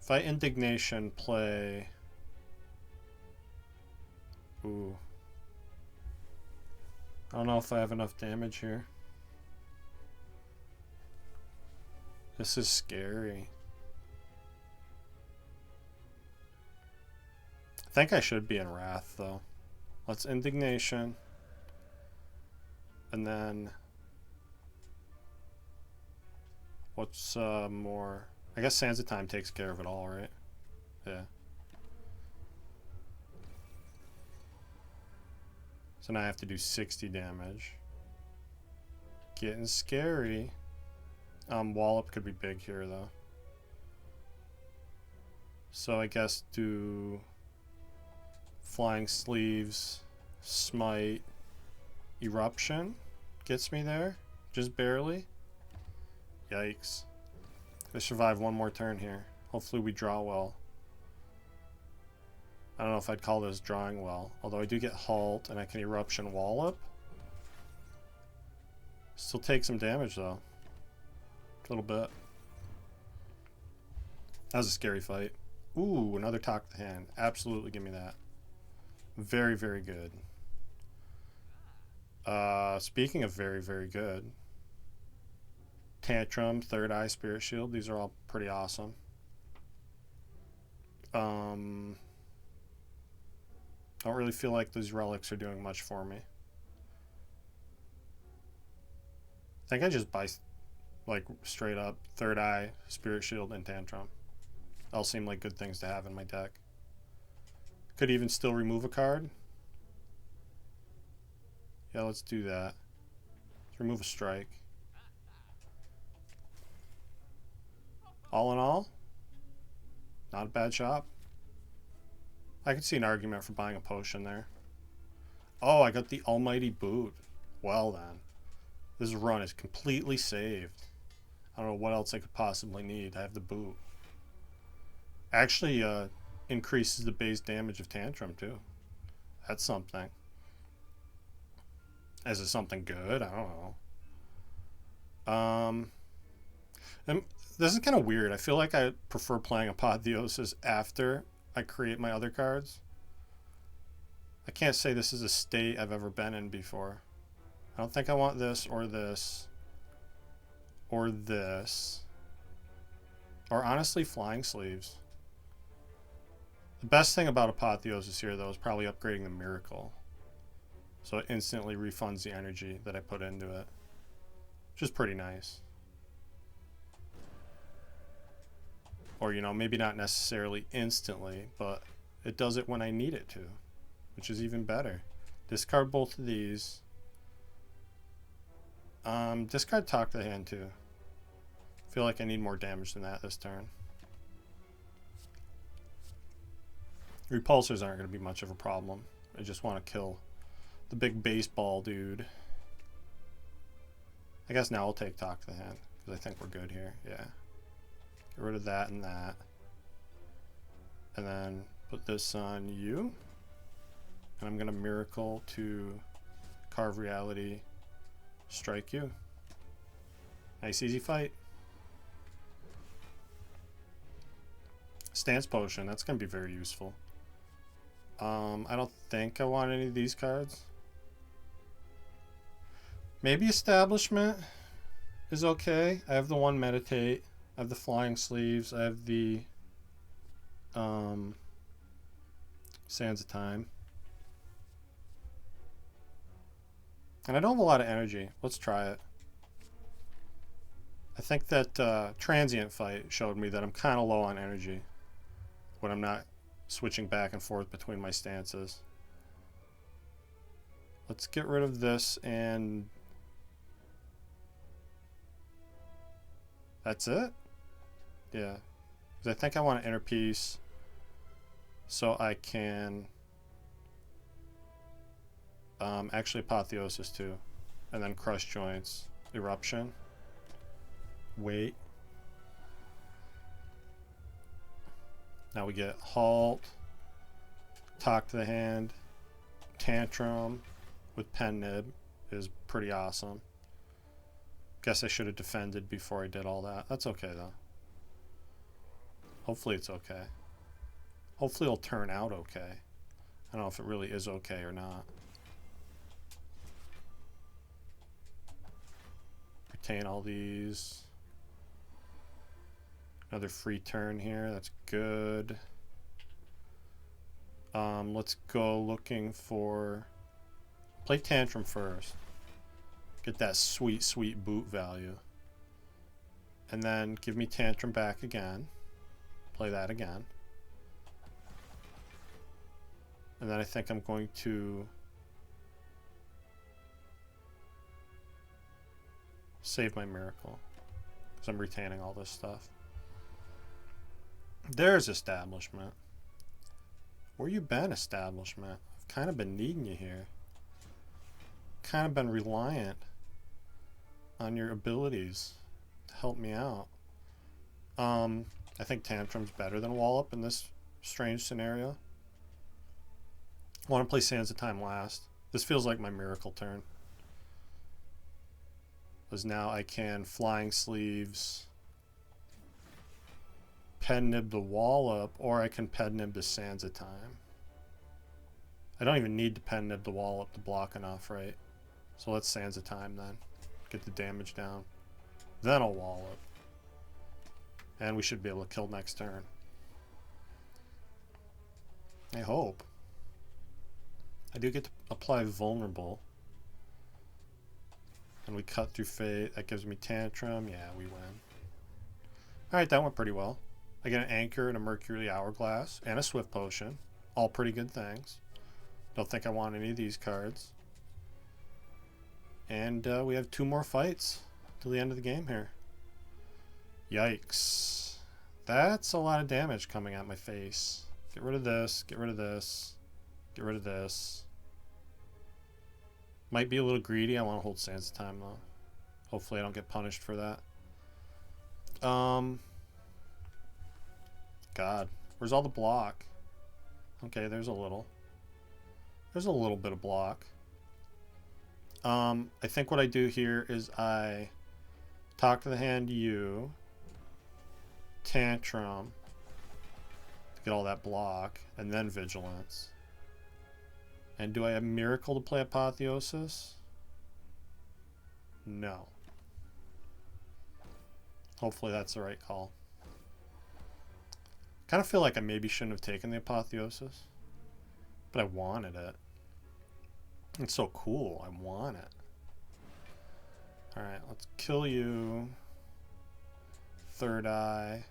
If I Indignation play... Ooh. I don't know if I have enough damage here. This is scary. I think I should be in Wrath, though. Let's Indignation. And then... What's more... I guess Sands of Time takes care of it all, right? Yeah. So now I have to do 60 damage. Getting scary. Wallop could be big here, though. So I guess do Flying Sleeves, Smite, Eruption. Gets me there. Just barely. Yikes. I survive one more turn here. Hopefully we draw well. I don't know if I'd call this drawing well. Although I do get Halt and I can Eruption Wallop. Still take some damage though. A little bit. That was a scary fight. Ooh, another Talk the Hand. Absolutely give me that. Very, very good. Speaking of very, very good. Tantrum, Third Eye, Spirit Shield. These are all pretty awesome. Don't really feel like these relics are doing much for me. I think I just buy, like, straight up Third Eye, Spirit Shield, and Tantrum. All seem like good things to have in my deck. Could even still remove a card. Yeah, let's do that. Let's remove a strike. All in all, not a bad shop. I could see an argument for buying a potion there. Oh, I got the Almighty Boot. Well then. This run is completely saved. I don't know what else I could possibly need. I have the boot. Actually increases the base damage of Tantrum too. That's something. Is it something good? I don't know. And this is kind of weird. I feel like I prefer playing Apotheosis after I create my other cards. I can't say this is a state I've ever been in before. I don't think I want this or this or this. Or honestly, flying sleeves. The best thing about Apotheosis here, though, is probably upgrading the Miracle. So it instantly refunds the energy that I put into it. Which is pretty nice. Or, you know, maybe not necessarily instantly, but it does it when I need it to. Which is even better. Discard both of these. Discard Talk to the Hand, too. Feel like I need more damage than that this turn. Repulsors aren't going to be much of a problem. I just want to kill the big baseball dude. I guess now I'll take Talk to the Hand, because I think we're good here. Yeah. Get rid of that and that. And then put this on you. And I'm going to Miracle to Carve Reality, strike you. Nice easy fight. Stance Potion, that's going to be very useful. I don't think I want any of these cards. Maybe Establishment is okay. I have the one Meditate. I have the Flying Sleeves. I have the Sands of Time. And I don't have a lot of energy. Let's try it. I think that Transient Fight showed me that I'm kind of low on energy when I'm not switching back and forth between my stances. Let's get rid of this, and that's it? Yeah. Because I think I want an Inner Peace so I can actually Apotheosis too. And then Crush Joints, Eruption. Wait. Now we get Halt, Talk to the Hand, Tantrum with Pen Nib is pretty awesome. Guess I should have defended before I did all that. That's okay though. Hopefully it's okay. Hopefully it'll turn out okay. I don't know if it really is okay or not. Retain all these. Another free turn here. That's good. Let's go looking for... Play Tantrum first. Get that sweet, sweet boot value. And then give me Tantrum back again. Play that again. And then I think I'm going to save my Miracle, because I'm retaining all this stuff. There's Establishment. Where you been, Establishment? I've kind of been needing you here. Kind of been reliant on your abilities to help me out. I think Tantrum's better than Wallop in this strange scenario. I want to play Sands of Time last. This feels like my Miracle turn. Because now I can Flying Sleeves, Pen Nib the Wallop, or I can Pen Nib the Sands of Time. I don't even need to Pen Nib the Wallop to block enough, right? So let's Sands of Time then. Get the damage down. Then I'll Wallop. And we should be able to kill next turn. I hope. I do get to apply Vulnerable. And we cut through Fate. That gives me Tantrum. Yeah, we win. Alright, that went pretty well. I get an Anchor and a Mercury Hourglass and a Swift Potion. All pretty good things. Don't think I want any of these cards. And we have 2 more fights till the end of the game here. Yikes. That's a lot of damage coming at my face. Get rid of this, get rid of this, get rid of this. Might be a little greedy. I want to hold Sands of Time though. Hopefully I don't get punished for that. God. Where's all the block? Okay, there's a little. There's a little bit of block. I think what I do here is I Talk to the Hand you, Tantrum to get all that block, and then Vigilance. And do I have Miracle to play Apotheosis? No. Hopefully that's the right call. Kind of feel like I maybe shouldn't have taken the Apotheosis, but I wanted it. It's so cool. I want it. Alright, let's kill you. Third eye.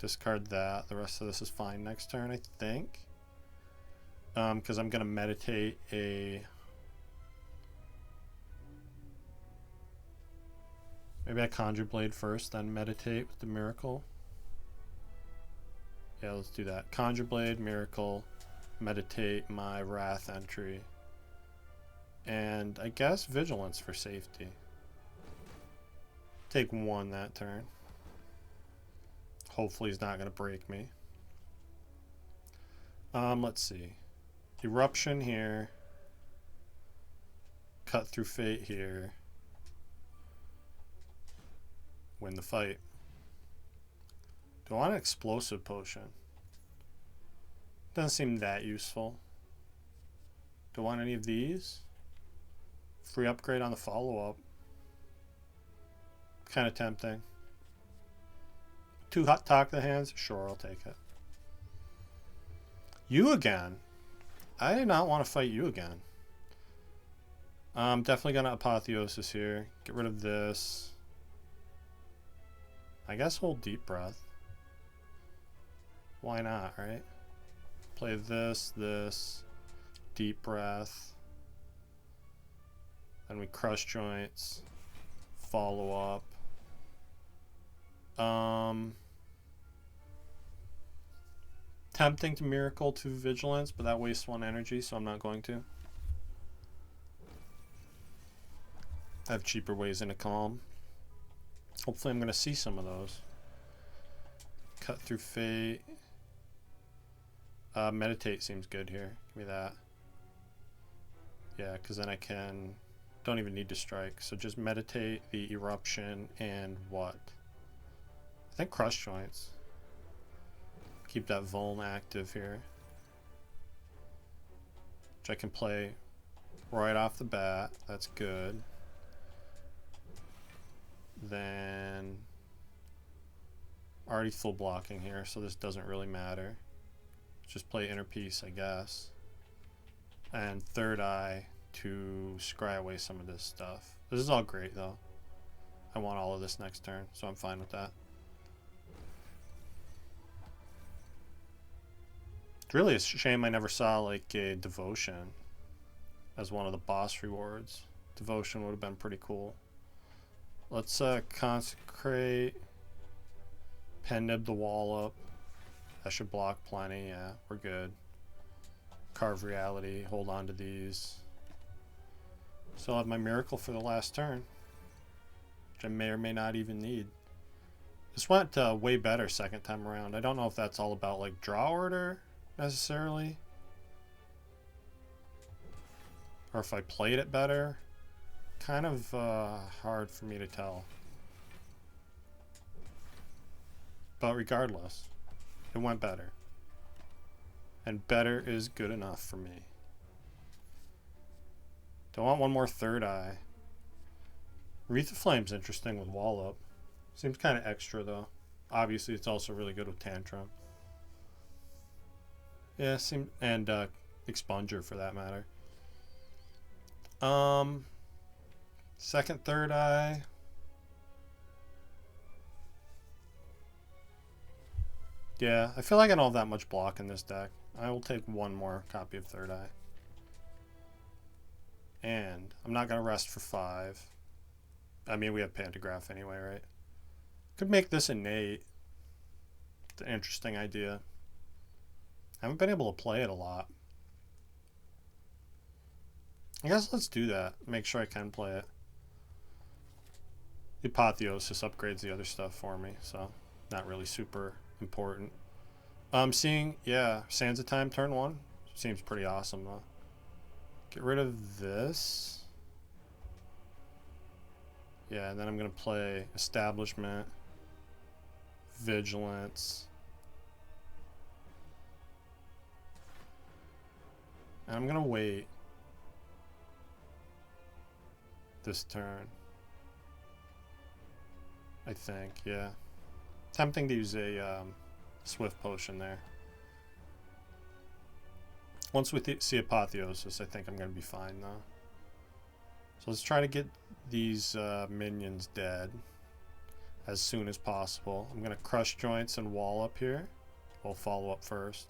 Discard that. The rest of this is fine next turn, I think. Because I'm going to meditate a... Maybe I Conjure Blade first, then meditate with the Miracle. Yeah, let's do that. Conjure Blade, Miracle, meditate my Wrath entry. And I guess Vigilance for safety. Take one that turn. Hopefully he's not going to break me. Let's see. Eruption here. Cut through Fate here. Win the fight. Do I want an Explosive Potion? Doesn't seem that useful. Do I want any of these? Free upgrade on the follow-up. Kind of tempting. 2 hot talk the hands? Sure, I'll take it. You again? I do not want to fight you again. I'm definitely going to Apotheosis here. Get rid of this. I guess hold Deep Breath. Why not, right? Play this, Deep Breath. Then we Crush Joints. Follow up. Tempting to Miracle to Vigilance, but that wastes 1 energy, so I'm not going to. I have cheaper ways into Calm. Hopefully I'm going to see some of those. Cut through Fate. Meditate seems good here. Give me that. Yeah, because then I can... Don't even need to strike. So just meditate the Eruption and what? I think Crush Joints. Keep that Vuln active here. Which I can play right off the bat. That's good. Then already full blocking here, so this doesn't really matter. Just play Inner Peace, I guess. And Third Eye to scry away some of this stuff. This is all great though. I want all of this next turn, so I'm fine with that. It's really a shame I never saw like a Devotion as one of the boss rewards. Devotion would have been pretty cool. Let's consecrate, Pen-Nib the wall up. That should block plenty. Yeah, we're good. Carve Reality, hold on to these. Still have my Miracle for the last turn, which I may or may not even need. This went way better second time around. I don't know if that's all about like draw order necessarily, or if I played it better. Kind of hard for me to tell. But regardless, it went better. And better is good enough for me. Do I want one more Third Eye? Wreath of Flame's interesting with Wall Up. Seems kind of extra though. Obviously it's also really good with Tantrum. Yeah, and Expunger for that matter. Second Third Eye. Yeah, I feel like I don't have that much block in this deck. I will take one more copy of Third Eye. And I'm not going to rest for 5. I mean, we have Pantograph anyway, right? Could make this innate. It's an interesting idea. I haven't been able to play it a lot. I guess let's do that. Make sure I can play it. The Apotheosis upgrades the other stuff for me, so not really super important. Seeing, yeah, Sands of Time turn 1 seems pretty awesome though. Get rid of this. Yeah, and then I'm gonna play Establishment, Vigilance, and I'm gonna wait. this turn. I think, yeah. Tempting to use a Swift Potion there. Once we see Apotheosis, I think I'm going to be fine, though. So let's try to get these minions dead as soon as possible. I'm going to Crush Joints and Wall Up here. We'll follow up first.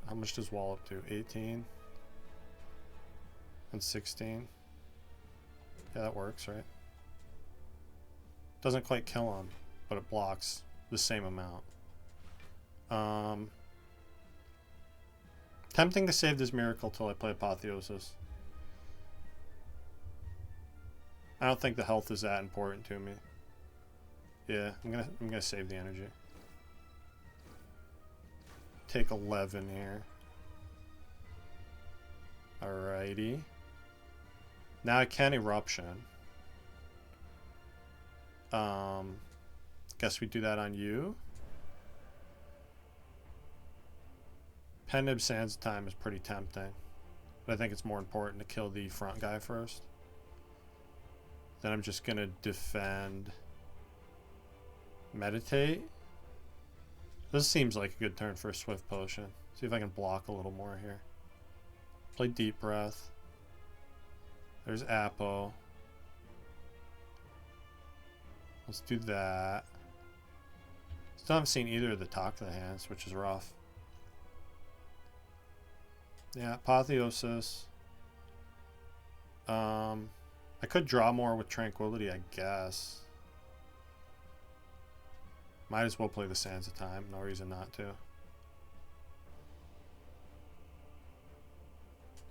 How much does Wall Up do? 18? And 16? Yeah, that works, right? Doesn't quite kill him, but it blocks the same amount. Tempting to save this Miracle till I play Apotheosis. I don't think the health is that important to me. Yeah, I'm gonna save the energy. Take 11 here. Alrighty. Now I can Eruption. Guess we do that on you. Pendib Sands Time is pretty tempting, but I think it's more important to kill the front guy first. Then I'm just gonna defend. Meditate. This seems like a good turn for a Swift Potion. See if I can block a little more here. Play Deep Breath. There's Apo. Let's do that. Still haven't seen either of the Talk to the Hands, which is rough. Yeah, Apotheosis. I could draw more with Tranquility, I guess. Might as well play the Sands of Time. No reason not to.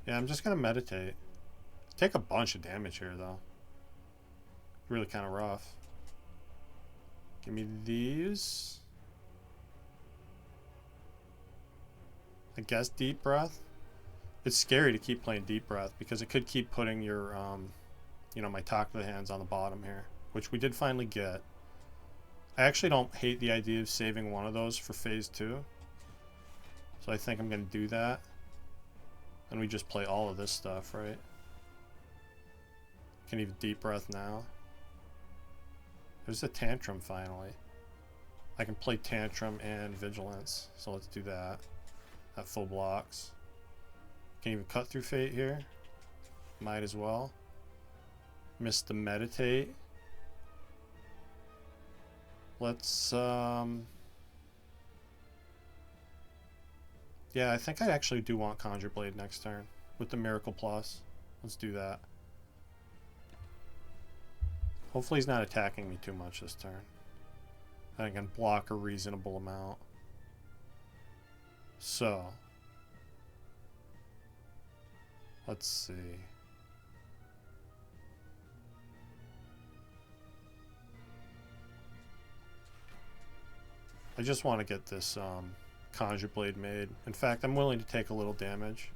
Yeah, I'm just going to meditate. Take a bunch of damage here, though. Really kind of rough. Give me these. I guess Deep Breath. It's scary to keep playing Deep Breath because it could keep putting your, you know, my Talk to the Hands on the bottom here, which we did finally get. I actually don't hate the idea of saving one of those for phase 2. So I think I'm going to do that. And we just play all of this stuff, right? Can even Deep Breath now. There's a Tantrum finally. I can play Tantrum and Vigilance. So let's do that. That full blocks. Can even cut through Fate here. Might as well. Miss the Meditate. Let's, yeah, I think I actually do want Conjure Blade next turn with the Miracle Plus. Let's do that. Hopefully he's not attacking me too much this turn. I can block a reasonable amount. So, let's see. I just want to get this Conjure Blade made. In fact, I'm willing to take a little damage,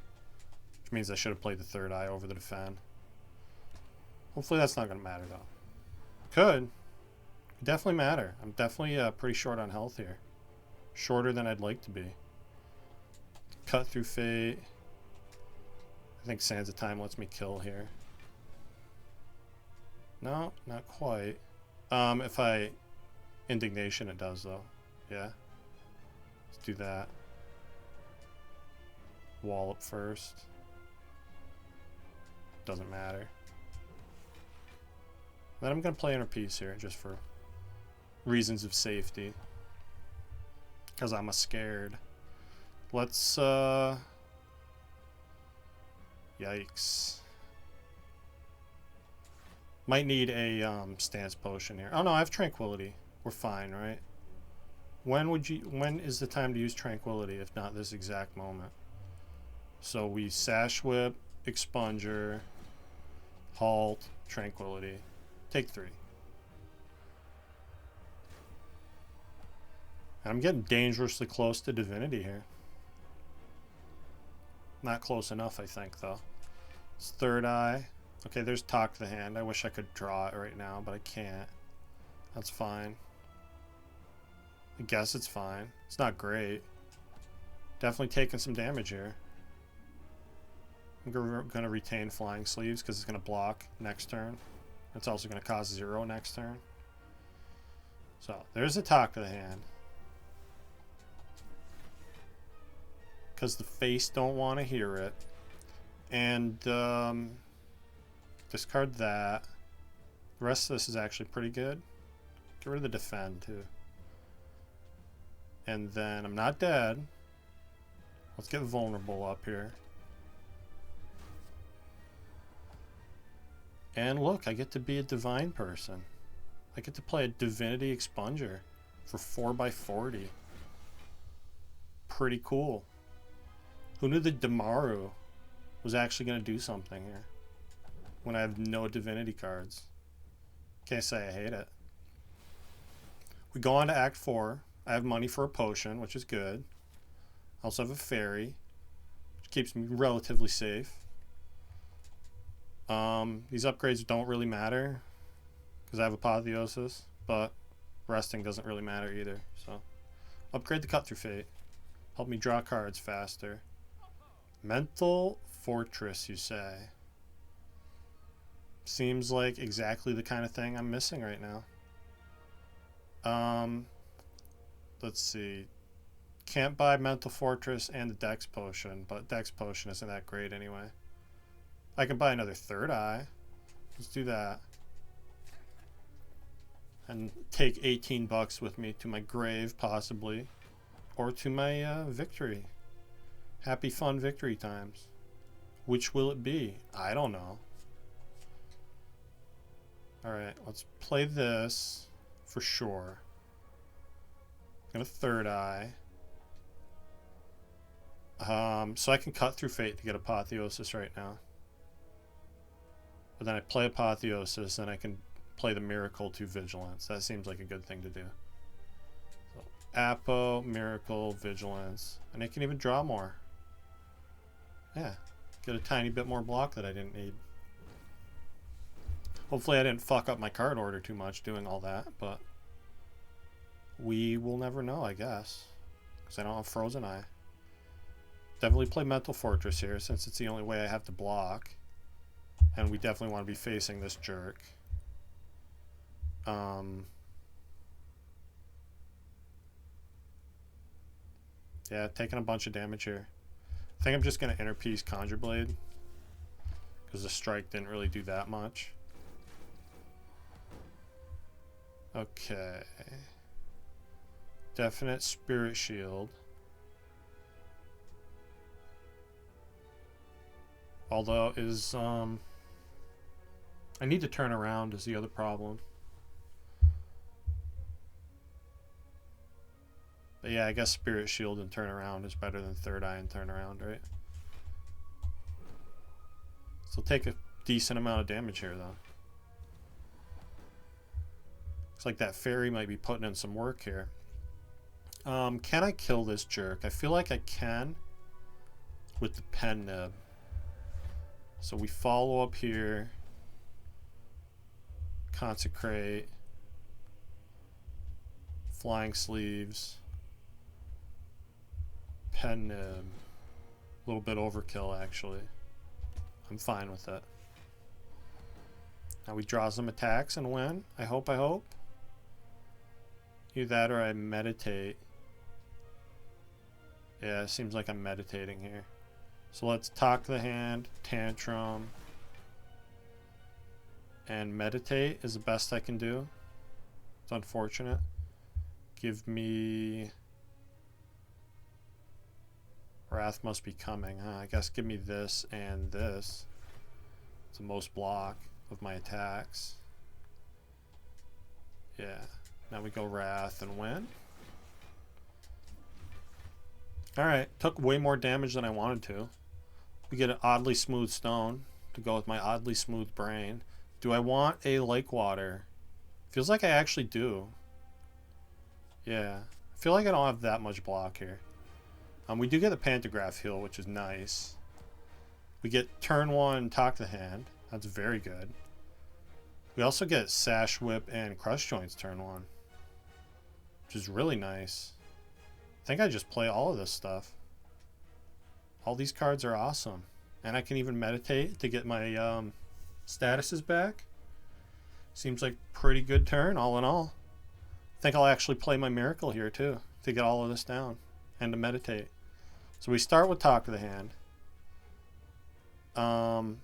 which means I should have played the third eye over the defend. Hopefully that's not going to matter, though. Could. Definitely matter. I'm definitely pretty short on health here. Shorter than I'd like to be. Cut through Fate. I think Sands of Time lets me kill here. No, not quite. If I Indignation, it does, though. Yeah. Let's do that. Wall up first. Doesn't matter. Then I'm going to play Inner Peace here, just for reasons of safety. Because I'm scared. Let's, yikes. Might need a stance potion here. Oh no, I have Tranquility. We're fine, right? When is the time to use Tranquility if not this exact moment? So we Sash Whip, Expunger, Halt, Tranquility. Take 3. And I'm getting dangerously close to Divinity here. Not close enough, I think, though. It's third eye. Okay, there's Talk to the Hand. I wish I could draw it right now, but I can't. That's fine. I guess it's fine. It's not great. Definitely taking some damage here. I'm going to retain Flying Sleeves because it's going to block next turn. It's also going to cost 0 next turn. So there's a talk to the hand. Because the face don't want to hear it. And discard that. The rest of this is actually pretty good. Get rid of the defend too. And then I'm not dead. Let's get vulnerable up here. And look, I get to be a divine person. I get to play a divinity expunger for 4x40. Pretty cool. Who knew that Damaru was actually going to do something here when I have no divinity cards? Can't say I hate it. We go on to Act 4. I have money for a potion, which is good. I also have a fairy, which keeps me relatively safe. These upgrades don't really matter because I have Apotheosis, but resting doesn't really matter either. So upgrade the Cut Through Fate. Help me draw cards faster. Mental Fortress, you say? Seems like exactly the kind of thing I'm missing right now. Let's see. Can't buy Mental Fortress and the Dex Potion, but Dex Potion isn't that great anyway. I can buy another Third Eye. Let's do that. And take 18 bucks with me to my grave, possibly. Or to my victory. Happy fun victory times. Which will it be? I don't know. Alright, let's play this for sure. Gonna Third Eye. So I can Cut Through Fate to get Apotheosis right now. But then I play Apotheosis and I can play the Miracle to Vigilance. That seems like a good thing to do. So Apo, Miracle, Vigilance. And I can even draw more. Yeah. Get a tiny bit more block that I didn't need. Hopefully I didn't fuck up my card order too much doing all that, but we will never know, I guess. Because I don't have Frozen Eye. Definitely play Mental Fortress here since it's the only way I have to block. And we definitely want to be facing this jerk. Yeah, taking a bunch of damage here. I think I'm just going to Inner Peace Conjure Blade. Because the strike didn't really do that much. Okay. Definite Spirit Shield. Although is I need to turn around is the other problem. But yeah, I guess Spirit Shield and turn around is better than Third Eye and turn around, right? So take a decent amount of damage here though. Looks like that fairy might be putting in some work here. Can I kill this jerk? I feel like I can with the pen nib. So we follow up here. Consecrate. Flying Sleeves. Pen nib. A little bit overkill actually. I'm fine with it. Now we draw some attacks and win. I hope. Either that or I meditate. Yeah, it seems like I'm meditating here. So let's talk the hand, tantrum, and meditate is the best I can do. It's unfortunate. Give me... Wrath must be coming, huh? I guess give me this and this. It's the most block of my attacks. Yeah. Now we go Wrath and win. Alright, took way more damage than I wanted to. We get an oddly smooth stone to go with my oddly smooth brain. Do I want a Lake Water? Feels like I actually do. Yeah. I feel like I don't have that much block here. We do get the Pantograph heal, which is nice. We get turn 1, Talk the Hand. That's very good. We also get Sash Whip and Crush Joints turn 1. Which is really nice. I think I just play all of this stuff. All these cards are awesome. And I can even meditate to get my statuses back. Seems like pretty good turn all in all. I think I'll actually play my miracle here too to get all of this down and to meditate. So we start with talk of the hand. Now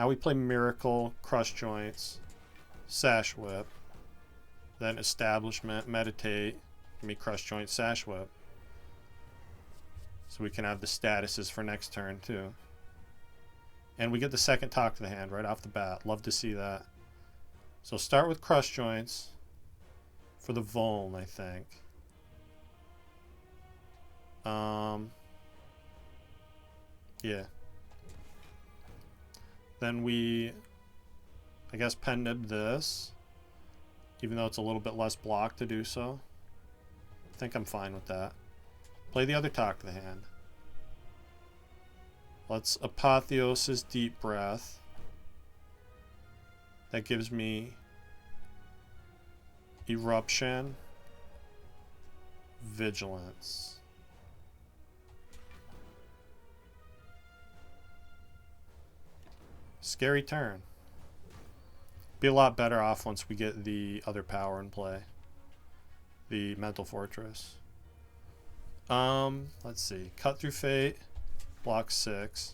we play miracle, crush joints, sash whip, then establishment, meditate, give me crush joint, sash whip. So we can have the statuses for next turn too. And we get the second talk to the hand right off the bat. Love to see that. So start with crush joints for the Voln, I think. Yeah. Then we, I guess, pen nib this, even though it's a little bit less block to do so. I think I'm fine with that. Play the other talk to the hand. Let's Apotheosis Deep Breath. That gives me Eruption, Vigilance. Scary turn. Be a lot better off once we get the other power in play. The Mental Fortress. Let's see. Cut Through Fate. Blocks 6.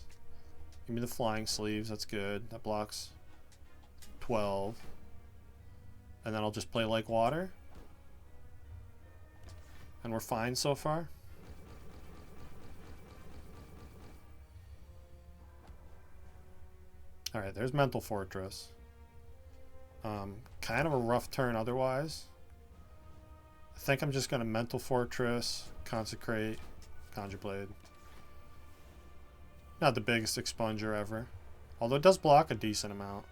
Give me the Flying Sleeves. That's good. That blocks 12. And then I'll just play Like Water. And we're fine so far. Alright, there's Mental Fortress. Kind of a rough turn otherwise. I think I'm just going to Mental Fortress, Consecrate, Conjure Blade. Not the biggest expunger ever. Although it does block a decent amount.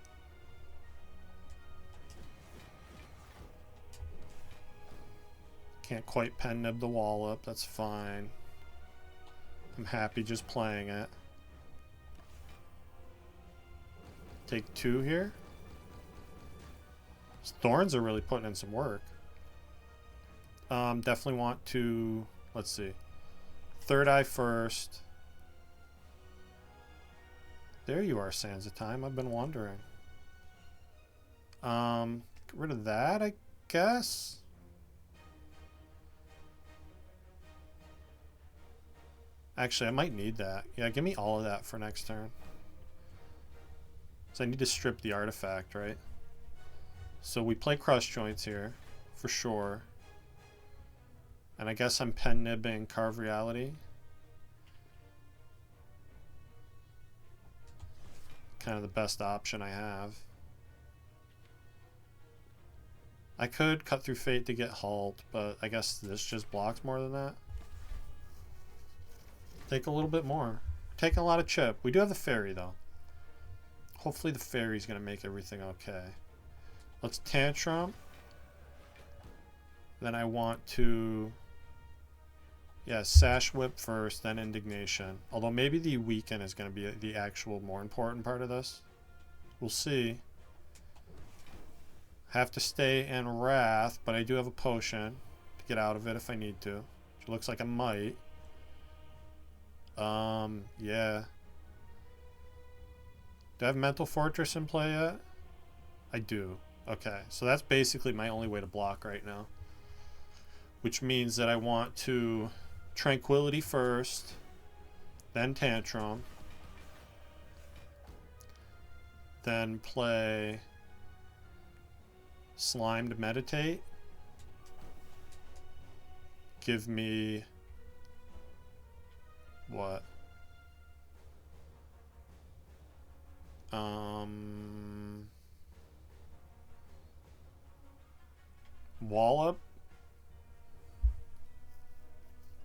Can't quite pen nib the wall up, that's fine. I'm happy just playing it. Take 2 here. These Thorns are really putting in some work. Definitely want to, let's see. Third Eye first. There you are, Sands of Time. I've been wondering. Get rid of that, I guess. Actually, I might need that. Yeah, give me all of that for next turn. So I need to strip the artifact, right? So we play Crush Joints here, for sure. And I guess I'm pen nibbing Carve Reality. Kind of the best option I have. I could Cut Through Fate to get Halt, but I guess this just blocks more than that. Take a little bit more. Taking a lot of chip. We do have the Fairy, though. Hopefully the Fairy's going to make everything okay. Let's Tantrum. Then I want to... yeah, Sash Whip first, then Indignation. Although maybe the Weaken is going to be the actual more important part of this. We'll see. Have to stay in Wrath, but I do have a potion to get out of it if I need to. Which looks like I might. Yeah. Do I have Mental Fortress in play yet? I do. Okay, so that's basically my only way to block right now. Which means that I want to Tranquility first, then Tantrum, then play Slime to Meditate. Give me what? Wallop?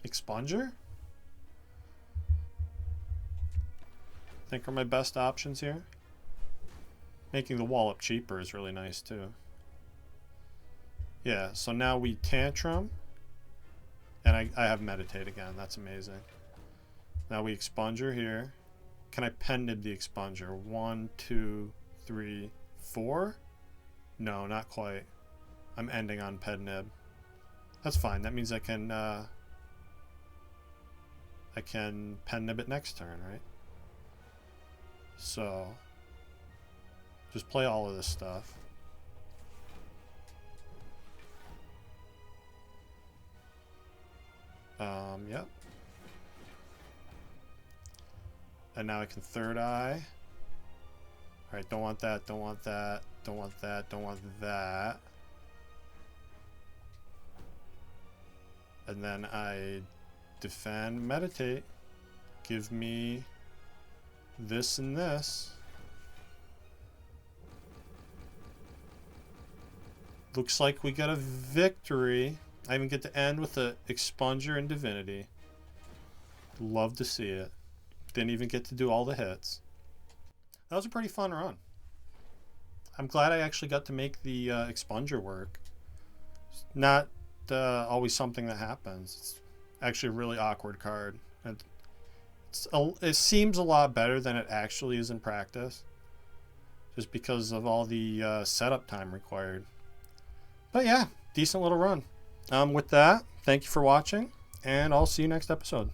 Expunger? I think are my best options here. Making the Wallop cheaper is really nice too. Yeah, so now we Tantrum. And I have Meditate again. That's amazing. Now we Expunger here. Can I pen nib the Expunger? 1, 2, 3, 4? No, not quite. I'm ending on pen nib. That's fine. That means I can I can pen nib it next turn, right? So just play all of this stuff. Yep. And now I can third eye. Alright, don't want that, don't want that, don't want that, don't want that. And then I defend, meditate. Give me this and this. Looks like we got a victory. I even get to end with a expunger and divinity. Love to see it. Didn't even get to do all the hits. That was a pretty fun run. I'm glad I actually got to make the expunger work. It's not always something that happens. It's actually a really awkward card. It seems a lot better than it actually is in practice, just because of all the setup time required. But yeah, decent little run. With that, thank you for watching, and I'll see you next episode.